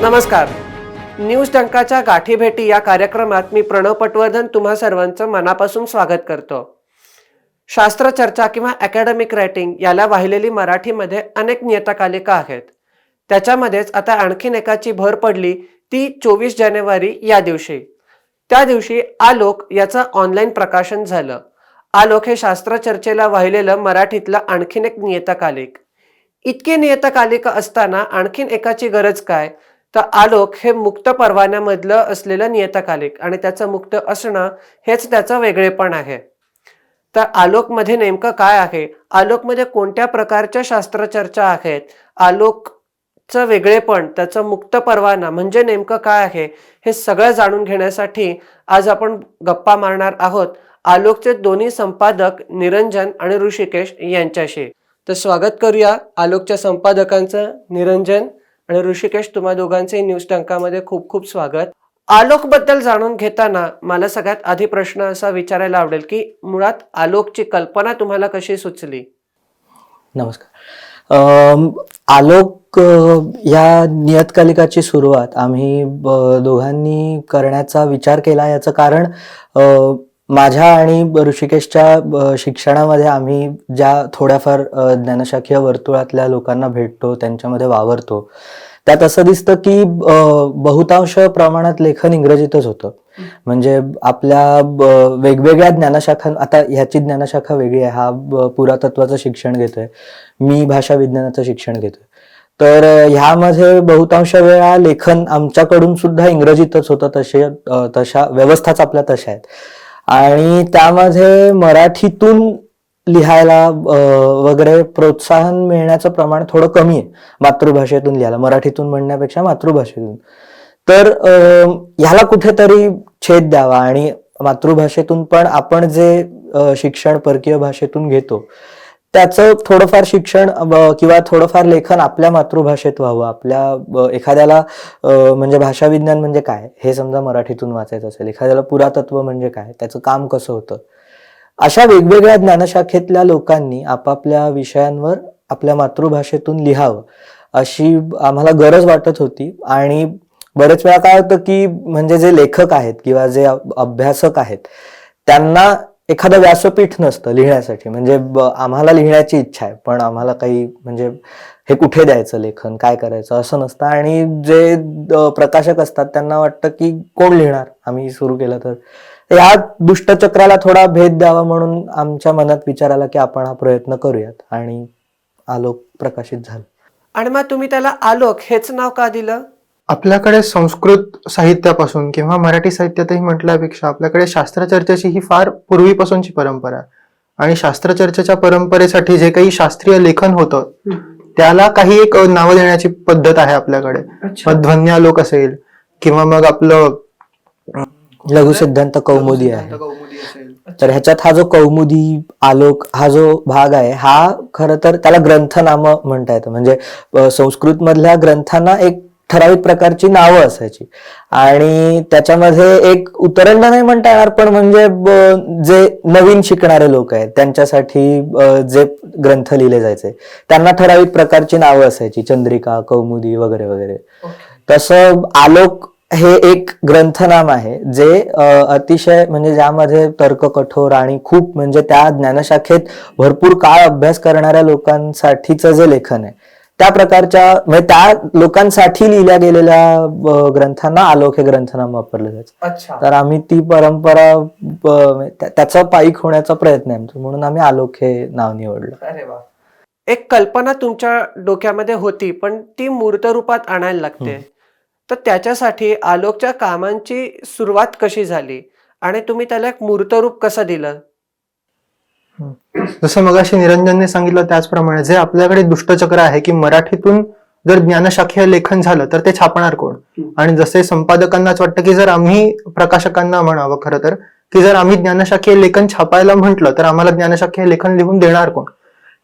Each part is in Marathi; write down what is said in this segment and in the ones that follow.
नमस्कार. न्यूज टंकाच्या गाठी भेटी या कार्यक्रमात मी प्रणव पटवर्धन तुम्हा सर्वांचं मनापासून स्वागत करतो. शास्त्र चर्चा किंवा अकॅडमिक रायटिंग याला वाहिलेली मराठीमध्ये अनेक नियतकालिका आहेत. त्याच्यामध्येच आता आणखीन एकाची भर पडली ती 24 जानेवारी या दिवशी. त्या दिवशी आलोक याचं ऑनलाईन प्रकाशन झालं. आलोक हे शास्त्र चर्चेला वाहिलेलं मराठीतलं आणखीन एक नियतकालिक. इतके नियतकालिक असताना आणखीन एकाची गरज काय, तर आलोक हे मुक्त परवान्यामधलं असलेलं नियतकालिक आणि त्याचं मुक्त असणं हेच त्याचं वेगळेपण आहे. तर आलोकमध्ये नेमकं काय आहे, आलोकमध्ये कोणत्या प्रकारच्या शास्त्रचर्चा आहेत, आलोकचं वेगळेपण, त्याचं मुक्त परवाना म्हणजे नेमकं काय आहे, हे सगळं जाणून घेण्यासाठी आज आपण गप्पा मारणार आहोत आलोकचे दोन्ही संपादक निरंजन आणि ऋषिकेश यांच्याशी. तर स्वागत करूया आलोकच्या संपादकांचं. निरंजन आणि ऋषिकेश, तुम्हा दोघांचे न्यूज टंकामध्ये खूप खूप स्वागत. आलोक बद्दल जाणून घेताना मला सगळ्यात आधी प्रश्न असा विचारायला आवडेल की मुळात आलोकची कल्पना तुम्हाला कशी सुचली? नमस्कार. आलोक या नियतकालिकाची सुरुवात आम्ही दोघांनी करण्याचा विचार केला. याचं कारण माझ्या आणि ऋषिकेशच्या शिक्षणामध्ये आम्ही ज्या थोड्याफार ज्ञानशाखीय वर्तुळातल्या लोकांना भेटतो, त्यांच्यामध्ये वावरतो, त्यात असं दिसतं की बहुतांश प्रमाणात लेखन इंग्रजीतच होतं. म्हणजे आपल्या वेगवेगळ्या ज्ञानशाखा, आता ह्याची ज्ञानशाखा वेगळी आहे, हा पुरातत्वाचं शिक्षण घेतोय, मी भाषा विज्ञानाचं शिक्षण घेतोय. तर ह्यामध्ये बहुतांश वेळा लेखन आमच्याकडून सुद्धा इंग्रजीतच होतं. तशा व्यवस्थाच आपल्या तशा आहेत आणि त्यामध्ये मराठीतून लिहायला वगैरे प्रोत्साहन मिळण्याचं प्रमाण थोडं कमी आहे. मातृभाषेतून लिहायला, मराठीतून म्हणण्यापेक्षा मातृभाषेतून. तर ह्याला कुठेतरी छेद द्यावा आणि मातृभाषेतून पण आपण जे शिक्षण परकीय भाषेतून घेतो त्याचं थोडंफार शिक्षण किंवा थोडंफार लेखन आपल्या मातृभाषेत व्हावं. आपल्या एखाद्याला म्हणजे भाषा विज्ञान म्हणजे काय हे समजा मराठीतून वाचायचं असेल, एखाद्याला पुरातत्व म्हणजे काय, त्याचं काम कसं होतं, अशा वेगवेगळ्या ज्ञानशाखेतल्या लोकांनी आपापल्या विषयांवर आपल्या मातृभाषेतून लिहावं अशी आम्हाला गरज वाटत होती. आणि बरेच वेळा काय होतं की म्हणजे जे लेखक आहेत किंवा जे अभ्यासक आहेत त्यांना एखादं व्यासपीठ नसतं लिहिण्यासाठी. म्हणजे आम्हाला लिहिण्याची इच्छा आहे पण आम्हाला काही म्हणजे हे कुठे द्यायचं लेखन, काय करायचं असं नसतं. आणि जे प्रकाशक असतात त्यांना वाटतं की कोण लिहिणार, आम्ही सुरू केलं तर. या दुष्टचक्राला थोडा भेद द्यावा म्हणून आमच्या मनात विचार आला की आपण हा प्रयत्न करूयात आणि आलोक प्रकाशित झालं. आणि मग तुम्ही त्याला आलोक हेच नाव का दिलं? आपल्याकडे संस्कृत साहित्यापासून किंवा मराठी साहित्यातही म्हटल्यापेक्षा आपल्याकडे शास्त्रचर्चेची ही फार पूर्वीपासूनची परंपरा आहे. आणि शास्त्रचर्चेच्या परंपरेसाठी जे काही शास्त्रीय लेखन होतं त्याला काही एक नावं देण्याची पद्धत आहे आपल्याकडे. ध्वन्यालोक असेल किंवा मग आपलं लघु सिद्धांत कौमुदी आहे. तर ह्याच्यात हा जो कौमुदी आलोक हा जो भाग आहे हा खरं तर त्याला ग्रंथनाम म्हणता येतं. म्हणजे संस्कृत मधल्या ग्रंथांना एक ठराविक प्रकारची नावं असायची आणि त्याच्यामध्ये एक उतरंड नाही म्हणता येणार पण म्हणजे जे नवीन शिकणारे लोक आहेत त्यांच्यासाठी जे ग्रंथ लिहिले जायचे त्यांना ठराविक प्रकारची नावं असायची, चंद्रिका, कौमुदी वगैरे वगैरे. तसं आलोक हे एक ग्रंथनाम आहे जे अतिशय म्हणजे ज्यामध्ये तर्क कठोर आणि खूप म्हणजे त्या ज्ञानशाखेत भरपूर काळ अभ्यास करणाऱ्या लोकांसाठीचं जे लेखन आहे त्या प्रकारच्या म्हणजे त्या लोकांसाठी लिहिल्या गेलेल्या ग्रंथांना आलोक हे ग्रंथनाम वापरलं जायचं. तर आम्ही ती परंपरा त्याचा पाईक होण्याचा प्रयत्न आहे म्हणून आम्ही आलोक हे नाव निवडलं. अरे वा. एक कल्पना तुमच्या डोक्यामध्ये होती पण ती मूर्त रूपात आणायला लागते. तर त्याच्यासाठी आलोकच्या कामांची सुरुवात कशी झाली आणि तुम्ही त्याला एक मूर्त रूप कसं दिलं? जसं मगाशी निरंजनने सांगितलं त्याचप्रमाणे जे आपल्याकडे दुष्टचक्र आहे की मराठीतून जर ज्ञानशाखीय लेखन झालं तर ते छापणार कोण. आणि जसे संपादकांनाच वाटतं की जर आम्ही, प्रकाशकांना म्हणावं खरं तर, की जर आम्ही ज्ञानशाखीय लेखन छापायला म्हटलं तर आम्हाला ज्ञानशाखीय लेखन लिहून देणार कोण.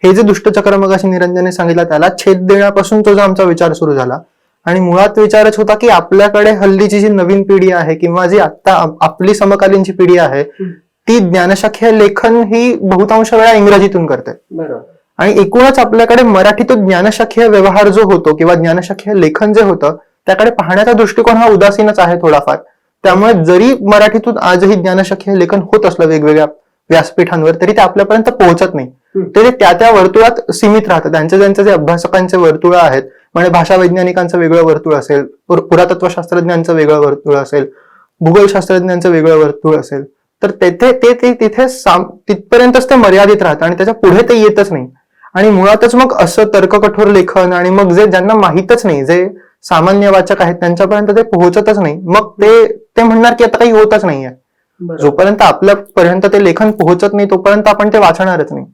हे जे दुष्टचक्र मगाशी निरंजनने सांगितलं त्याला छेद देण्यापासून तो जो आमचा विचार सुरू झाला. आणि मुळात विचारच होता की आपल्याकडे हल्लीची जी नवीन पिढी आहे किंवा जी आता आपली समकालीनची पिढी आहे ती ज्ञानशाखीय लेखन ही बहुतांश वेळा इंग्रजीतून करते. आणि एकूणच आपल्याकडे मराठीतून ज्ञानशाखीय व्यवहार जो होतो किंवा ज्ञानशाखीय लेखन जे होतं त्याकडे पाहण्याचा दृष्टिकोन हा उदासीनच आहे थोडाफार. त्यामुळे जरी मराठीतून आजही ज्ञानशाखीय लेखन होत असलं वेगवेगळ्या व्यासपीठांवर, तरी ते आपल्यापर्यंत पोहोचत नाही. ते त्या वर्तुळात सीमित राहतात. त्यांचे जे अभ्यासकांचे वर्तुळ आहेत, म्हणजे भाषा वैज्ञानिकांचं वेगळं वर्तुळ असेल, पुरातत्वशास्त्रज्ञांचं वेगळं वर्तुळ असेल, भूगोलशास्त्रज्ञांचं वेगळं वर्तुळ असेल, तर तिथे तिथपर्यंतच ते मर्यादित राहतं आणि त्याच्या पुढे ते येतच नाही. आणि मुळातच मग असं तर्ककठोर लेखन आणि मग ज्यांना माहीतच नाही, जे सामान्य वाचक आहेत त्यांच्यापर्यंत ते पोहोचतच नाही, मग ते म्हणणार की आता काही होतच नाहीये. जोपर्यंत आपल्यापर्यंत ते लेखन पोहोचत नाही तोपर्यंत आपण ते वाचणारच नाही.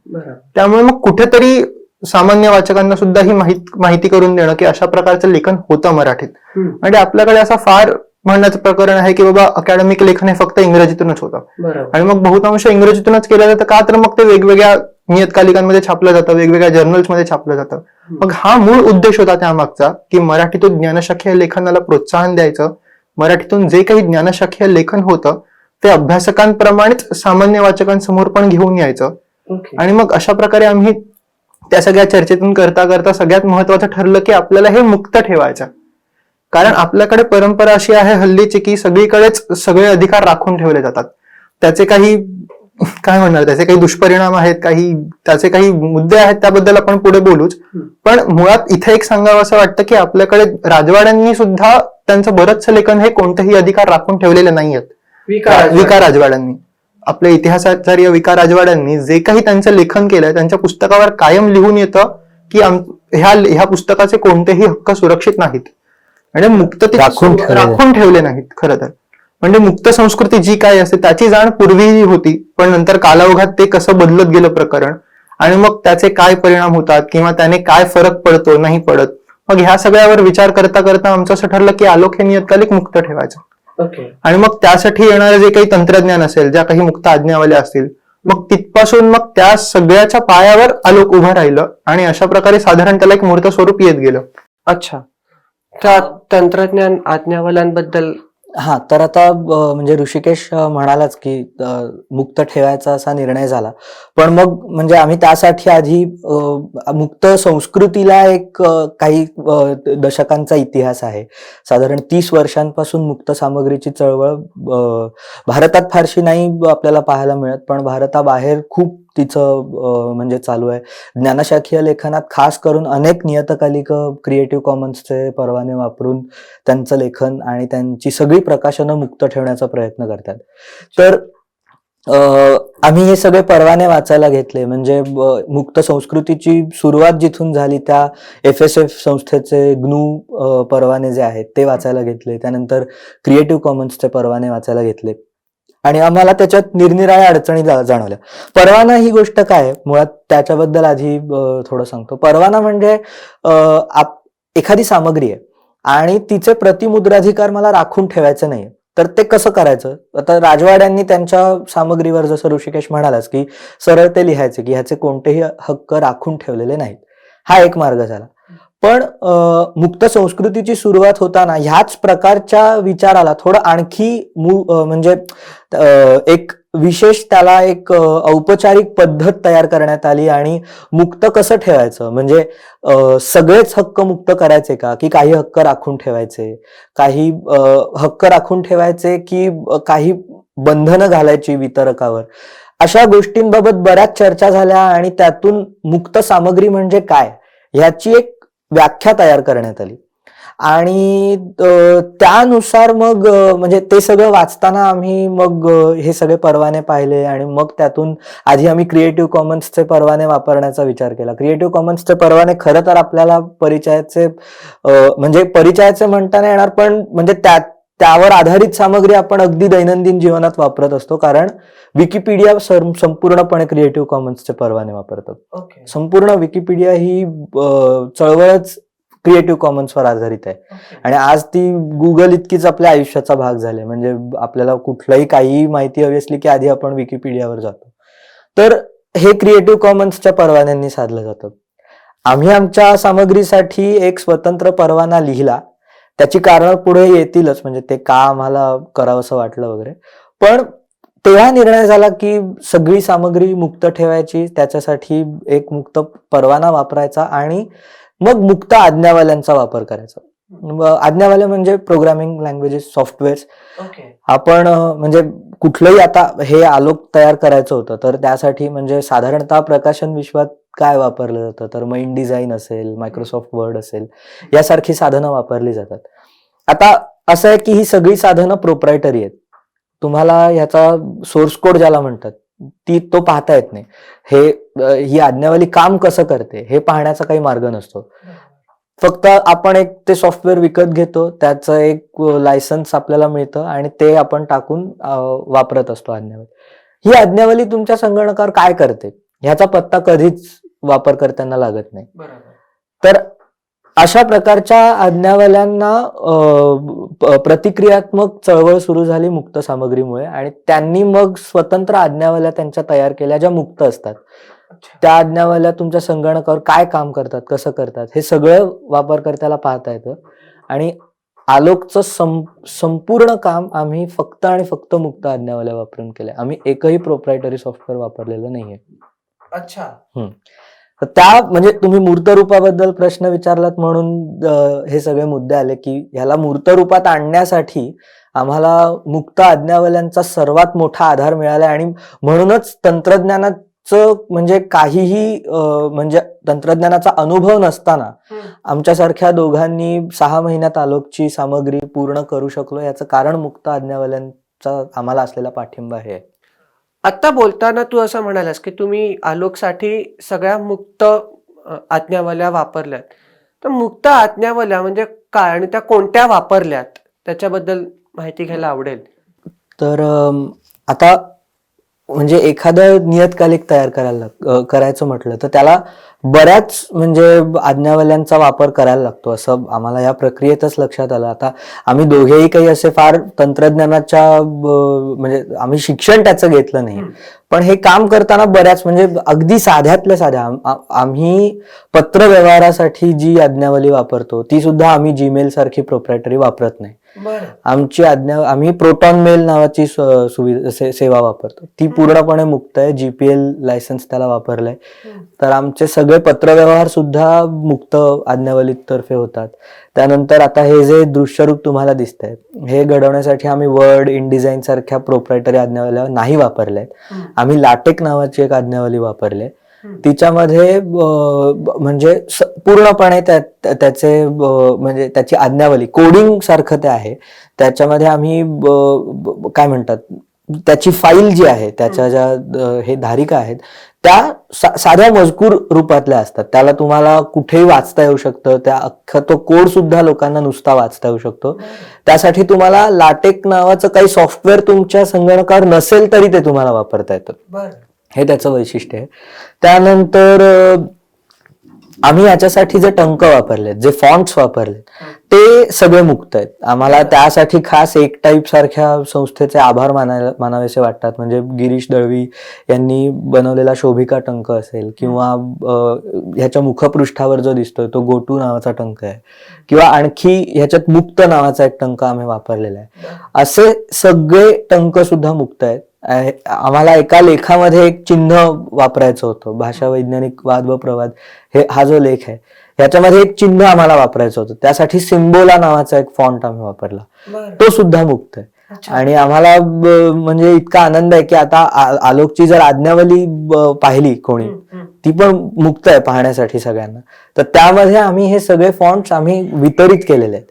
त्यामुळे मग कुठेतरी सामान्य वाचकांना सुद्धा ही माहिती करून देणं की अशा प्रकारचं लेखन होतं मराठीत. म्हणजे आपल्याकडे असं फार म्हणण्याचं प्रकरण आहे की बाबा अकॅडमिक लेखन हे फक्त इंग्रजीतूनच होतं आणि मग बहुतांश इंग्रजीतूनच केलं जातं का, तर मग ते वेगवेगळ्या नियतकालिकांमध्ये छापलं जातं, वेगवेगळ्या जर्नल्समध्ये छापलं जातं. मग हा मूळ उद्देश होता त्यामागचा की मराठीतून ज्ञानशाखीय लेखनाला प्रोत्साहन द्यायचं, मराठीतून जे काही ज्ञानशाखीय लेखन होतं ते अभ्यासकांप्रमाणेच सामान्य वाचकांसमोर पण घेऊन यायचं. आणि मग अशा प्रकारे आम्ही त्या सगळ्या चर्चेतून करता करता सगळ्यात महत्वाचं ठरलं की आपल्याला हे मुक्त ठेवायचं. कारण आपल्याकडे परंपरा अशी आहे हल्लीची की सगळीकडेच सगळे अधिकार राखून ठेवले जातात. त्याचे काही त्याचे काही दुष्परिणाम आहेत, त्याचे काही मुद्दे आहेत, त्याबद्दल आपण पुढे बोलूच. पण मुळात इथे एक सांगावं असं वाटतं की आपल्याकडे राजवाड्यांनी सुद्धा त्यांचं बरंचसं लेखन हे कोणतेही अधिकार राखून ठेवलेले नाहीयेत. विका राजवाड्यांनी, आपल्या इतिहासाचार्य विका राजवाड्यांनी जे काही त्यांचं लेखन केलंय त्यांच्या पुस्तकावर कायम लिहून येतं की ह्या पुस्तकाचे कोणतेही हक्क सुरक्षित नाहीत. म्हणजे मुक्त राखून ठेवले नाहीत. खरं तर म्हणजे मुक्त संस्कृती जी काय असते त्याची जाण पूर्वीही होती, पण नंतर कालावघात ते कसं बदलत गेलं प्रकरण आणि मग त्याचे काय परिणाम होतात किंवा त्याने काय फरक पडतो नाही पडत, मग ह्या सगळ्यावर विचार करता करता आमचं असं ठरलं की आलोक हे नियतकालिक मुक्त ठेवायचं. आणि मग त्यासाठी येणारे जे काही तंत्रज्ञान असेल, ज्या काही मुक्त आज्ञावल्या असतील, मग तिथपासून मग त्या सगळ्याच्या पायावर आलोक उभं राहिलं आणि अशा प्रकारे साधारण त्याला एक मूर्त स्वरूप येत गेलं. अच्छा, त्या तंत्रज्ञान आज्ञावल्यांबद्दल तर आता म्हणजे ऋषिकेश म्हणालाच की मुक्त ठेवायचा असा निर्णय झाला, पण मग म्हणजे आम्ही त्यासाठी आधी मुक्त संस्कृतीला एक काही दशकांचा इतिहास आहे. साधारण 30 वर्षांपासून मुक्त सामग्रीची चळवळ भारतात फारशी नाही आपल्याला पाहायला मिळत, पण भारताबाहेर खूप तिचं म्हणजे चालू आहे. ज्ञानशाखीय लेखनात खास करून अनेक नियतकालिक क्रिएटिव्ह कॉमन्सचे परवाने वापरून त्यांचं लेखन आणि त्यांची सगळी प्रकाशनं मुक्त ठेवण्याचा प्रयत्न करतात. तर आम्ही हे सगळे परवाने वाचायला घेतले. म्हणजे मुक्त संस्कृतीची सुरुवात जिथून झाली त्या FSF संस्थेचे GNU परवाने जे आहेत ते वाचायला घेतले. त्यानंतर क्रिएटिव्ह कॉमन्सचे परवाने वाचायला घेतले आणि आम्हाला त्याच्यात निरनिराळ्या अडचणी जाणवल्या. परवाना ही गोष्ट काय आहे मुळात त्याच्याबद्दल आधी थोडं सांगतो. परवाना म्हणजे एखादी सामग्री आहे आणि तिचे प्रतिमुद्राधिकार मला राखून ठेवायचे नाही, तर ते कसं करायचं? आता राजवाड्यांनी त्यांच्या सामग्रीवर जसं ऋषिकेश म्हणालास की सरळ ते लिहायचे की ह्याचे कोणतेही हक्क राखून ठेवलेले नाहीत. हा एक मार्ग झाला. पण मुक्त संस्कृतीची सुरुवात होताना ह्याच प्रकारच्या विचाराला थोडं आणखी म्हणजे एक विशेष त्याला एक औपचारिक पद्धत तयार करण्यात आली. आणि मुक्त कसं ठेवायचं म्हणजे सगळेच हक्क मुक्त करायचे का, की काही हक्क राखून ठेवायचे, काही हक्क राखून ठेवायचे की काही बंधनं घालायची वितरकावर, अशा गोष्टींबाबत बऱ्याच चर्चा झाल्या आणि त्यातून मुक्त सामग्री म्हणजे काय ह्याची एक व्याख्या तयार करण्यात आली. आणि त्यानुसार मग म्हणजे ते सगळं वाचताना आम्ही मग हे सगळे परवाने पाहिले आणि मग त्यातून आधी आम्ही क्रिएटिव्ह कॉमन्सचे परवाने वापरण्याचा विचार केला. क्रिएटिव्ह कॉमन्सचे परवाने खरं तर आपल्याला परिचयाचे म्हणता नाही येणार, पण म्हणजे त्यावर आधारित सामग्री आपण अगदी दैनंदिन जीवनात वापरत असतो, कारण विकिपीडिया संपूर्णपणे क्रिएटिव्ह कॉमन्सचे परवाने वापरतात. संपूर्ण विकिपीडिया ही चळवळच क्रिएटिव्ह कॉमन्सवर आधारित आहे आणि आज ती गुगल इतकीच आपल्या आयुष्याचा भाग झाले. म्हणजे आपल्याला कुठलाही काही माहिती हवी असली की आधी आपण विकिपीडियावर जातो. तर हे क्रिएटिव्ह कॉमन्सच्या परवान्यांनी साधलं जातं. आम्ही आमच्या सामग्रीसाठी एक स्वतंत्र परवाना लिहिला. त्याची कारणं पुढे येतीलच, म्हणजे ते का आम्हाला करावंसं वाटलं वगैरे. पण तेव्हा निर्णय झाला की सगळी सामग्री मुक्त ठेवायची, त्याच्यासाठी एक मुक्त परवाना वापरायचा आणि मग मुक्त आज्ञावल्यांचा वापर करायचा. आज्ञावल्या म्हणजे प्रोग्रामिंग लँग्वेजेस, सॉफ्टवेअर्स. ओके. आपण म्हणजे कुठलंही आता हे आलोक तयार करायचं होतं तर त्यासाठी म्हणजे साधारणतः प्रकाशन विश्वात काय वापरलं जातं तर मग डिझाईन असेल, मायक्रोसॉफ्ट वर्ड असेल, यासारखी साधनं वापरली जातात. आता असं आहे की ही सगळी साधनं प्रोप्रायटरी आहेत. तुम्हाला ह्याचा सोर्स कोड ज्याला म्हणतात तो पाहता येत नाही. ही आज्ञावली काम कसं करते हे पाहण्याचा काही मार्ग नसतो. फक्त आपण एक ते सॉफ्टवेअर विकत घेतो, त्याचं एक लायसन्स आपल्याला मिळतं आणि ते आपण टाकून वापरत असतो आज्ञावली. ही आज्ञावली तुमच्या संगणकावर काय करते ह्याचा पत्ता कधीच वापरकर्त्यांना लागत नाही. तर अशा प्रकारच्या आज्ञावल्यांना प्रतिक्रियात्मक चळवळ सुरू झाली मुक्त सामग्रीमुळे आणि त्यांनी मग स्वतंत्र आज्ञावल्या त्यांच्या तयार केल्या ज्या मुक्त असतात. त्या आज्ञावल्या तुमच्या संगणकावर काय काम करतात, कसं करतात हे सगळं वापरकर्त्याला पाहता येतं. आणि आलोकचं संपूर्ण काम आम्ही फक्त आणि फक्त मुक्त आज्ञावल्या वापरून केलंय. आम्ही एकही प्रोप्रायटरी सॉफ्टवेअर वापरलेलं नाहीये. अच्छा. तर त्या म्हणजे तुम्ही मूर्त रूपाबद्दल प्रश्न विचारलात म्हणून हे सगळे मुद्दे आले की ह्याला मूर्त रूपात आणण्यासाठी आम्हाला मुक्त आज्ञावल्यांचा सर्वात मोठा आधार मिळाला आणि म्हणूनच तंत्रज्ञानाचं म्हणजे काहीही म्हणजे तंत्रज्ञानाचा अनुभव नसताना आमच्यासारख्या दोघांनी 6 महिन्यात आलोकची सामग्री पूर्ण करू शकलो. याचं कारण मुक्त आज्ञावल्यांचा आम्हाला असलेला पाठिंबा हे आहे. आता बोलताना तू असं म्हणालास की तुम्ही आलोकसाठी सगळ्या मुक्त आज्ञावल्या वापरल्यात. तर मुक्त आज्ञावल्या म्हणजे काय आणि त्या कोणत्या वापरल्यात त्याच्याबद्दल माहिती घ्यायला आवडेल. तर आता म्हणजे एखादं नियतकालिक तयार करायचं म्हटलं तर त्याला बऱ्याच म्हणजे आज्ञावल्यांचा वापर करायला लागतो असं आम्हाला या प्रक्रियेतच लक्षात आलं. आता आम्ही दोघेही काही असे फार तंत्रज्ञानाच्या म्हणजे आम्ही शिक्षण त्याचं घेतलं नाही, पण हे काम करताना बऱ्याच म्हणजे अगदी साध्यातल्या साध्या आम्ही पत्र व्यवहारासाठी जी आज्ञावली वापरतो ती सुद्धा आम्ही जीमेल सारखी प्रोप्रायटरी वापरत नाही. आम्ही प्रोटॉन मेल नावाची सेवा वापरतो, ती पूर्णपणे मुक्त आहे. जीपीएल लायसन्स त्याला वापरलंय. तर आमचे सगळे पत्रव्यवहार सुद्धा मुक्त आज्ञावली तर्फे होतात. त्यानंतर आता हे जे दृश्यरूप तुम्हाला दिसतंय हे घडवण्यासाठी आम्ही वर्ड, इनडिझाईन सारख्या प्रोप्रायटरी आज्ञावल्या नाही वापरल्यात. आम्ही लाटेक नावाची एक आज्ञावली वापरली. तिच्यामध्ये म्हणजे पूर्णपणे त्याचे म्हणजे त्याची आज्ञावली कोडिंग सारखं ते आहे. त्याच्यामध्ये आम्ही काय म्हणतात त्याची फाईल जी आहे त्याच्या ज्या हे धारिका आहेत त्या साध्या मजकूर रूपातल्या असतात. त्याला तुम्हाला कुठेही वाचता येऊ शकतं. त्या अख्खा तो कोड सुद्धा लोकांना नुसता वाचता येऊ शकतो. त्यासाठी तुम्हाला लाटेक नावाचं काही सॉफ्टवेअर तुमच्या संगणकावर नसेल तरी ते तुम्हाला वापरता येतं. हे त्याचं वैशिष्ट्य आहे. त्यानंतर आम्ही याच्यासाठी जे टंक वापरलेत, जे फॉन्ट्स वापरले ते सगळे मुक्त आहेत. आम्हाला त्यासाठी खास एक टाईप सारख्या संस्थेचे आभार मानावेसे वाटतात. म्हणजे गिरीश दळवी यांनी बनवलेला शोभिका टंक असेल किंवा ह्याच्या मुखपृष्ठावर जो दिसतोय तो गोटू नावाचा टंक आहे किंवा आणखी ह्याच्यात मुक्त नावाचा एक टंक आम्ही वापरलेला आहे. असे सगळे टंक सुद्धा मुक्त आहेत. आम्हाला एका लेखामध्ये एक चिन्ह वापरायचं होतं, भाषा वैज्ञानिक वाद व प्रवाद हा जो लेख आहे ह्याच्यामध्ये एक चिन्ह आम्हाला वापरायचं होतं. त्यासाठी सिम्बोला नावाचा एक फॉन्ट आम्ही वापरला, तो सुद्धा मुक्त आहे. आणि आम्हाला म्हणजे इतका आनंद आहे की आता आलोकची जर आज्ञावली पाहिली कोणी ती पण मुक्त आहे पाहण्यासाठी सगळ्यांना. तर त्यामध्ये आम्ही हे सगळे फॉन्ट्स आम्ही वितरित केलेले आहेत.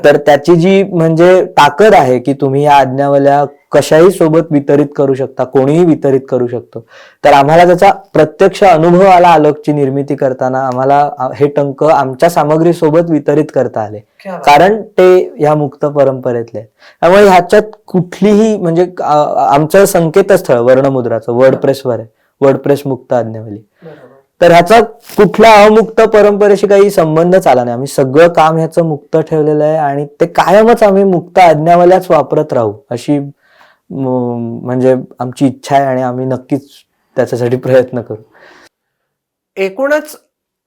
तर त्याची जी म्हणजे ताकद आहे की तुम्ही या आज्ञावल्या कशाही सोबत वितरित करू शकता, कोणीही वितरित करू शकतो. तर आम्हाला त्याचा प्रत्यक्ष अनुभव आला आलोकची निर्मिती करताना. आम्हाला हे टंक आमच्या सामग्री सोबत वितरित करता आले कारण ते या मुक्त परंपरेतले. त्यामुळे ह्याच्यात कुठलीही म्हणजे आमचं संकेतस्थळ वर्णमुद्राचं वर्डप्रेसवर आहे, वर्डप्रेस मुक्त आज्ञावली. तर ह्याचा कुठल्या अमुक्त परंपरेशी काही संबंधच आला नाही. आम्ही सगळं काम ह्याचं मुक्त ठेवलेलं आहे आणि ते कायमच आम्ही मुक्त आज्ञावल्याच वापरत राहू अशी म्हणजे आमची इच्छा आहे आणि आम्ही नक्कीच त्याच्यासाठी प्रयत्न करू. एकूणच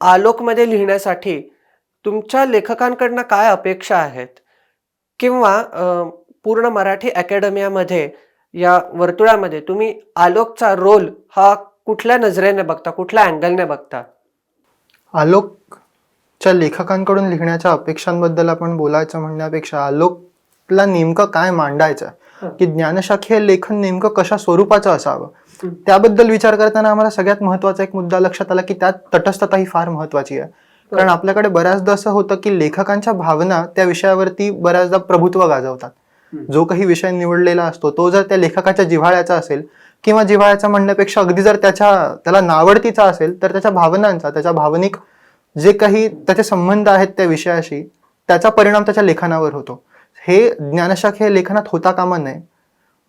आलोकमध्ये लिहिण्यासाठी तुमच्या लेखकांकडनं काय अपेक्षा आहेत किंवा पूर्ण मराठी अकॅडमियामध्ये या वर्तुळामध्ये तुम्ही आलोकचा रोल हा कुठल्या नजरेने बघता, कुठल्या अँगलने बघता? आलोक च्या लेखकांकडून लिहिण्याच्या अपेक्षांबद्दल आपण बोलायचं म्हणण्यापेक्षा आलोकला नेमकं काय मांडायचं आहे, की ज्ञानशाखीय लेखन नेमकं कशा स्वरूपाचं असावं, त्याबद्दल विचार करताना आम्हाला सगळ्यात महत्वाचा एक मुद्दा लक्षात आला की त्यात तटस्थता ही फार महत्वाची आहे. कारण आपल्याकडे बऱ्याचदा असं होतं की लेखकांच्या भावना त्या विषयावरती बऱ्याचदा प्रभुत्व गाजवतात. जो काही विषय निवडलेला असतो तो जर त्या लेखकाच्या जिव्हाळ्याचा असेल, किंवा जिव्हाळ्याचा म्हणण्यापेक्षा अगदी जर त्याला नावडतीचा असेल, तर त्याच्या भावनांचा, त्याच्या भावनिक जे काही त्याचे संबंध आहेत त्या विषयाशी, त्याचा परिणाम त्याच्या लेखनावर होतो. हे ज्ञानशाखीय लेखनात होता कामा नये.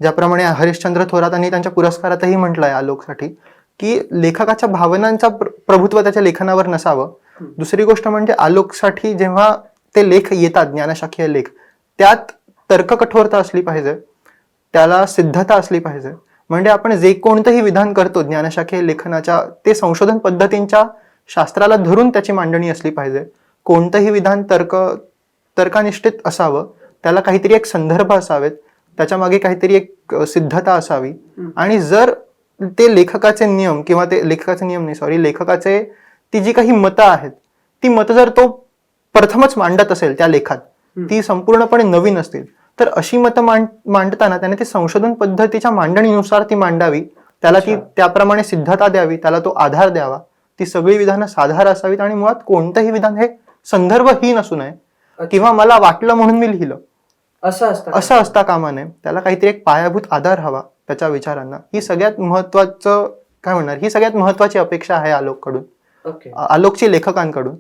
ज्याप्रमाणे हरिश्चंद्र थोरातांनी त्यांच्या पुरस्कारातही म्हटलंय आलोकसाठी, की लेखकाच्या भावनांचा प्रभुत्व त्याच्या लेखनावर नसावं. दुसरी गोष्ट म्हणजे आलोकसाठी जेव्हा ते लेख येतात, ज्ञानशाखीय लेख, त्यात तर्ककठोरता असली पाहिजे, त्याला सिद्धता असली पाहिजे. म्हणजे आपण जे कोणतंही विधान करतो ज्ञानशाखीय लेखनाच्या, ते संशोधन पद्धतींच्या शास्त्राला धरून त्याची मांडणी असली पाहिजे. कोणतंही विधान तर्कनिष्ठित असावं, त्याला काहीतरी एक संदर्भ असावेत, त्याच्या मागे काहीतरी एक सिद्धता असावी. आणि जर ते लेखकाचे नियम किंवा ते लेखकाचे ती जी काही मतं आहेत, ती मतं जर तो प्रथमच मांडत असेल त्या लेखात, ती संपूर्णपणे नवीन असतील, तर अशी मतं मांडताना त्याने ते संशोधन पद्धतीच्या मांडणीनुसार ती मांडावी, त्याला ती त्याप्रमाणे सिद्धता द्यावी, त्याला तो आधार द्यावा. ती सगळी विधानं साधार असावीत आणि मुळात कोणतंही विधान हे संदर्भहीन असू नये किंवा मला वाटलं म्हणून मी लिहिलं असं असता कामा नये. त्याला काहीतरी एक पायाभूत आधार हवा त्याच्या विचारांना. ही सगळ्यात महत्वाची अपेक्षा आहे आलोककडून, आलोकची लेखकांकडून.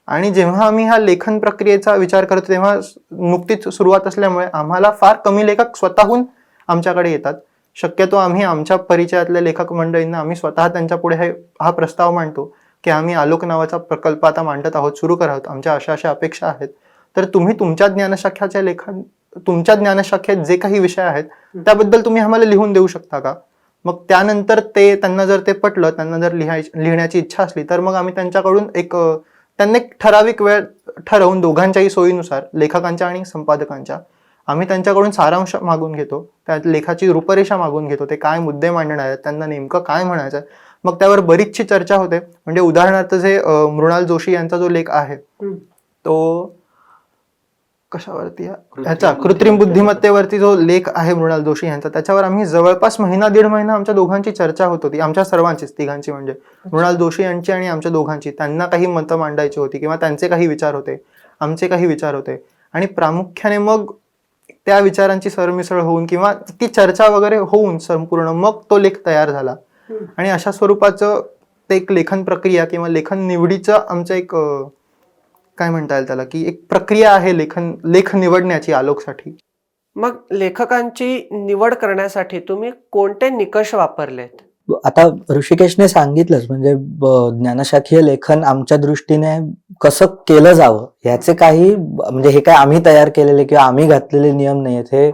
आणि जेव्हा आम्ही ह्या लेखन प्रक्रियेचा विचार करतो तेव्हा नुकतीच सुरुवात असल्यामुळे आम्हाला फार कमी लेखक स्वतःहून आमच्याकडे येतात. शक्यतो आम्ही आमच्या परिचयातल्या लेखक मंडळींना आम्ही स्वतः त्यांच्या पुढे हा प्रस्ताव मांडतो की आम्ही आलोक नावाचा प्रकल्प आता मांडत आहोत, सुरू करत आहोत, आमच्या अशा अपेक्षा आहेत, तर तुम्ही तुमच्या ज्ञानशाखेत जे काही विषय आहेत त्याबद्दल तुम्ही आम्हाला लिहून देऊ शकता का. मग त्यानंतर त्यांना जर ते पटलं, त्यांना जर लिहिण्याची इच्छा असली, तर मग आम्ही त्यांच्याकडून त्यांना एक ठराविक वेळ ठरवून दोघांच्याही सोयीनुसार, लेखकांच्या आणि संपादकांच्या, आम्ही त्यांच्याकडून सारांश मागून घेतो, त्या लेखाची रूपरेषा मागून घेतो, ते काय मुद्दे मांडणार आहेत, त्यांना नेमकं काय म्हणायचं आहे. मग त्यावर बरीचशी चर्चा होते. म्हणजे उदाहरणार्थ जे मृणाल जोशी यांचा जो लेख आहे तो कशावरती, ह्याचा कृत्रिम बुद्धिमत्तेवरती जो लेख आहे मृणाल जोशी यांचा, त्याच्यावर आम्ही जवळपास दीड महिना आमच्या दोघांची चर्चा होत होती, आमच्या सर्वांचीच, तिघांची, म्हणजे मृणाल जोशी यांची आणि आमच्या दोघांची. त्यांना काही मतं मांडायची होती किंवा त्यांचे काही विचार होते, आमचे काही विचार होते, आणि प्रामुख्याने मग त्या विचारांची सरमिसळ होऊन किंवा ती चर्चा वगैरे होऊन संपूर्ण मग तो लेख तयार झाला. आणि अशा स्वरूपाचं ते एक लेखन प्रक्रिया किंवा लेखन निवडीचं आमचं एक काय म्हणता येईल त्याला, की एक प्रक्रिया आहे लेख निवडण्याची आलोकसाठी. मग लेखकांची निवड करण्यासाठी तुम्ही कोणते निकष वापरलेत? आता ऋषिकेशने सांगितलंच, म्हणजे ज्ञानशाखीय लेखन आमच्या दृष्टीने कसं केलं जावं ह्याचे काही, म्हणजे हे काय आम्ही तयार केलेले किंवा आम्ही घातलेले नियम नाहीत. हे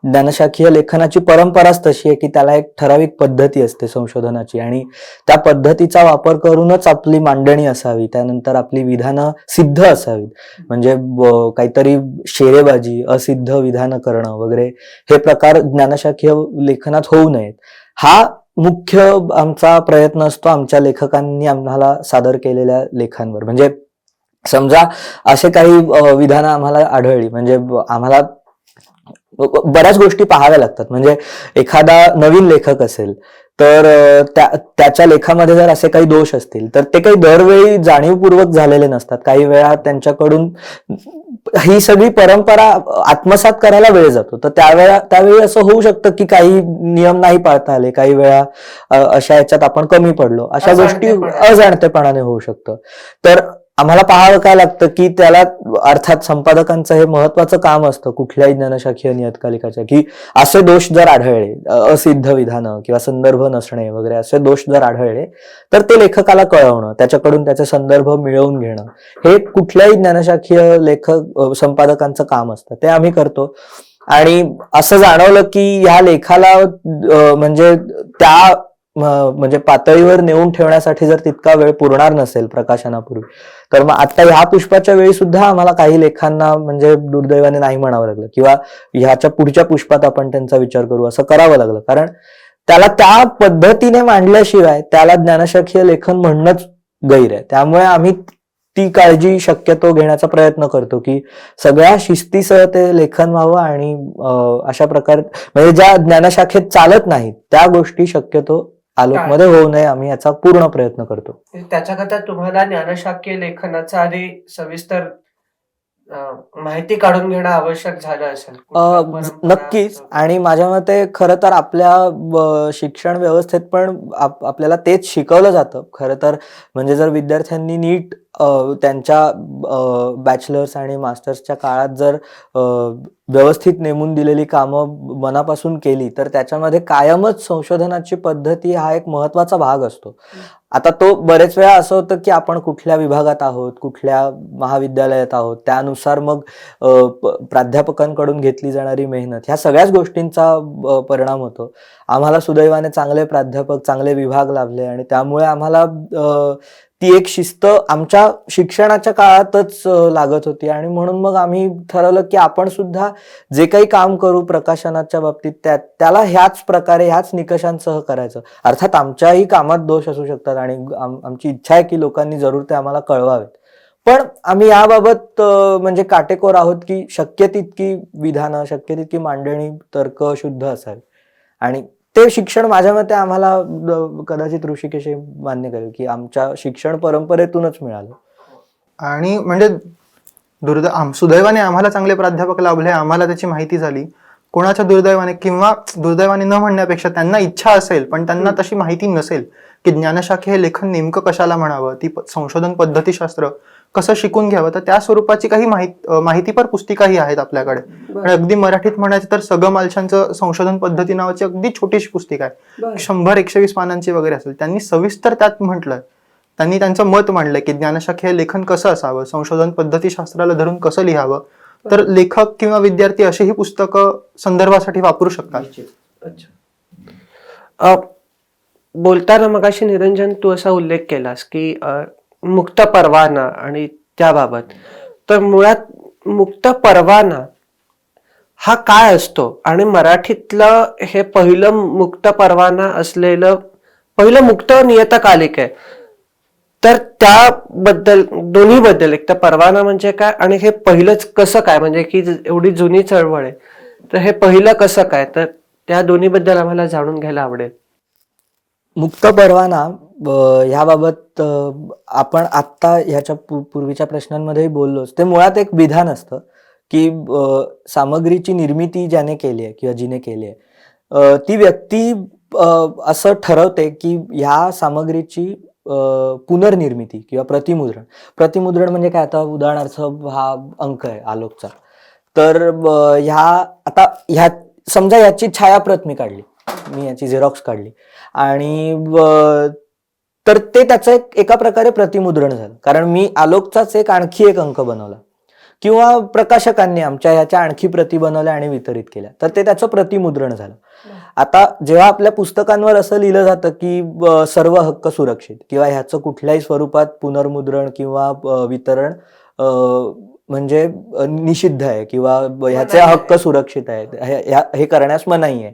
ज्ञानशाखीय लेखनाची परंपराच तशी आहे की त्याला एक ठराविक पद्धती असते संशोधनाची, आणि त्या पद्धतीचा वापर करूनच आपली मांडणी असावी, त्यानंतर आपली विधानं सिद्ध असावीत. म्हणजे काहीतरी शेरेबाजी, असिद्ध विधानं करणं वगैरे हे प्रकार ज्ञानशाखीय लेखनात होऊ नयेत. हा मुख्य आमचा प्रयत्न असतो आमच्या लेखकांनी आम्हाला सादर केलेल्या लेखांवर. म्हणजे समजा असे काही विधानं आम्हाला आढळली, म्हणजे आम्हाला बऱ्याच गोष्टी पाहाव्या लागतात. म्हणजे एखादा नवीन लेखक असेल तर त्याच्या लेखामध्ये जर असे काही दोष असतील तर ते काही दरवेळी जाणीवपूर्वक झालेले नसतात. काही वेळा त्यांच्याकडून ही सगळी परंपरा आत्मसात करायला वेळ जातो, तर त्यावेळी असं होऊ शकतं की काही नियम नाही पाळता आले, काही वेळा अशा ह्याच्यात आपण कमी पडलो, अशा गोष्टी अजाणतेपणाने होऊ शकतं. तर आम्हाला पाहावं काय लागतं की त्याला, अर्थात संपादकांचं हे महत्वाचं काम असतं कुठल्याही ज्ञानशाखीय नियतकालिकाच्या, की असे दोष जर आढळले, असिद्ध विधानं किंवा संदर्भ नसणे वगैरे असे दोष जर आढळले तर ते लेखकाला कळवणं, त्याच्याकडून त्याचे संदर्भ मिळवून घेणं, हे कुठल्याही ज्ञानशाखीय लेखक संपादकांचं काम असतं. ते आम्ही करतो. आणि असं जाणवलं की ह्या लेखाला म्हणजे त्या म्हणजे पातळीवर नेऊन ठेवण्यासाठी जर तितका वेळ पुरणार नसेल प्रकाशनापूर्वी, तर मग आता ह्या पुष्पाच्या वेळी सुद्धा आम्हाला काही लेखांना म्हणजे दुर्दैवाने नाही म्हणावं लागलं, किंवा ह्याच्या पुढच्या पुष्पात आपण त्यांचा विचार करू असं करावं लागलं. कारण त्याला त्या पद्धतीने मांडल्याशिवाय त्याला ज्ञानशाखीय लेखन म्हणणंच गैर आहे. त्यामुळे आम्ही ती काळजी शक्यतो घेण्याचा प्रयत्न करतो की सगळ्या शिस्तीसह ते लेखन व्हावं आणि अशा प्रकारे म्हणजे ज्या ज्ञानशाखेत चालत नाहीत त्या गोष्टी शक्यतो आलोकमध्ये होऊ नये आम्ही याचा पूर्ण प्रयत्न करतो. त्याच्याकरता तुम्हाला ज्ञानशाखीय लेखनाचा आधी सविस्तर माहिती काढून घेणं आवश्यक झालं असेल. कुठल्या परंपरा, नक्कीच. आणि माझ्या मते खरं तर आपल्या शिक्षण व्यवस्थेत पण आपल्याला तेच शिकवलं जातं खरं तर. म्हणजे जर विद्यार्थ्यांनी नीट त्यांच्या बॅचलर्स आणि मास्टर्सच्या काळात जर व्यवस्थित नेमून दिलेली कामं मनापासून केली तर त्याच्यामध्ये कायमच संशोधनाची पद्धती हा एक महत्वाचा भाग असतो. आता तो बरेच वेळा असं होतं की आपण कुठल्या विभागात आहोत, कुठल्या महाविद्यालयात आहोत, त्यानुसार मग प्राध्यापकांकडून घेतली जाणारी मेहनत ह्या सगळ्याच गोष्टींचा परिणाम होतो. आम्हाला सुदैवाने चांगले प्राध्यापक, चांगले विभाग लाभले आणि त्यामुळे आम्हाला ती एक शिस्त आमच्या शिक्षणाच्या काळातच लागत होती आणि म्हणून मग आम्ही ठरवलं की आपण सुद्धा जे काही काम करू प्रकाशनाच्या बाबतीत त्याला ह्याच प्रकारे ह्याच निकषांसह करायचं. अर्थात आमच्याही कामात दोष असू शकतात आणि आमची इच्छा आहे की लोकांनी जरूर ते आम्हाला कळवावेत. पण आम्ही याबाबत म्हणजे काटेकोर आहोत की शक्य तितकी विधानं, शक्य तितकी मांडणी तर्कशुद्ध असावी. आणि ते शिक्षण माझ्या मते आम्हाला कदाचित ऋषिकेश मान्य करेल की आमच्या शिक्षण परंपरेतूनच मिळालं. आणि म्हणजे सुदैवाने आम्हाला चांगले प्राध्यापक लाभले, आम्हाला त्याची माहिती झाली. कोणाच्या दुर्दैवाने किंवा दुर्दैवाने न म्हणण्यापेक्षा त्यांना इच्छा असेल पण त्यांना तशी माहिती नसेल की ज्ञानशाखे हे लेखन नेमकं कशाला म्हणावं, ती संशोधन पद्धतीशास्त्र कसं शिकून घ्यावं, तर त्या स्वरूपाची काही माहितीपर पुस्तिकाही आहेत आपल्याकडे. आणि अगदी मराठीत म्हणायचं तर सगं मालशांचं संशोधन पद्धती नावाची अगदी छोटीशी पुस्तिका आहे, 100-120 पानांची वगैरे असेल. त्यांनी सविस्तर त्यात म्हटलंय, त्यांनी त्यांचं मत मांडलंय की ज्ञानशाखे हे लेखन कसं असावं, संशोधन पद्धतीशास्त्राला धरून कसं लिहावं. तर लेखक किंवा विद्यार्थी अशी ही पुस्तकं संदर्भासाठी वापरू शकतात. अच्छा. बोलताना मगाशी निरंजन तू असा उल्लेख केलास की मुक्त परवाना आणि त्याबाबत, तर मुळात मुक्त परवाना हा काय असतो आणि मराठीतलं हे पहिलं मुक्त परवाना असलेलं पहिलं मुक्त नियतकालिक आहे, तर त्याबद्दल दोन्ही बद्दल, एक तर परवाना म्हणजे काय आणि हे पहिलंच कसं काय, म्हणजे की एवढी जुनी चळवळ आहे तर हे पहिलं कसं काय, तर त्या दोन्ही बद्दल आम्हाला जाणून घ्यायला आवडेल. मुक्त परवाना ह्याबाबत आपण आत्ता ह्याच्या पूर्वीच्या प्रश्नांमध्येही बोललोच. ते मुळात एक विधान असतं की सामग्रीची निर्मिती ज्याने केली आहे किंवा जिने केली आहे ती व्यक्ती असं ठरवते की ह्या सामग्रीची पुनर्निर्मिती किंवा प्रतिमुद्रण म्हणजे काय, आता उदाहरणार्थ हा अंक आहे आलोकचा, तर ह्या समजा याची छायाप्रत मी काढली, मी याची झेरॉक्स काढली आणि तर ते त्याचं एका प्रकारे प्रतिमुद्रण झालं, कारण मी आलोकचाच आणखी एक अंक बनवला किंवा प्रकाशकांनी आमच्या ह्याच्या आणखी प्रती बनवल्या आणि वितरित केल्या, तर ते त्याचं प्रतिमुद्रण झालं. आता जेव्हा आपल्या पुस्तकांवर असं लिहिलं जातं की सर्व हक्क सुरक्षित किंवा ह्याचं कुठल्याही स्वरूपात पुनर्मुद्रण किंवा वितरण म्हणजे निषिद्ध आहे किंवा ह्याचे हक्क सुरक्षित आहेत, हे करण्यास मनाई आहे,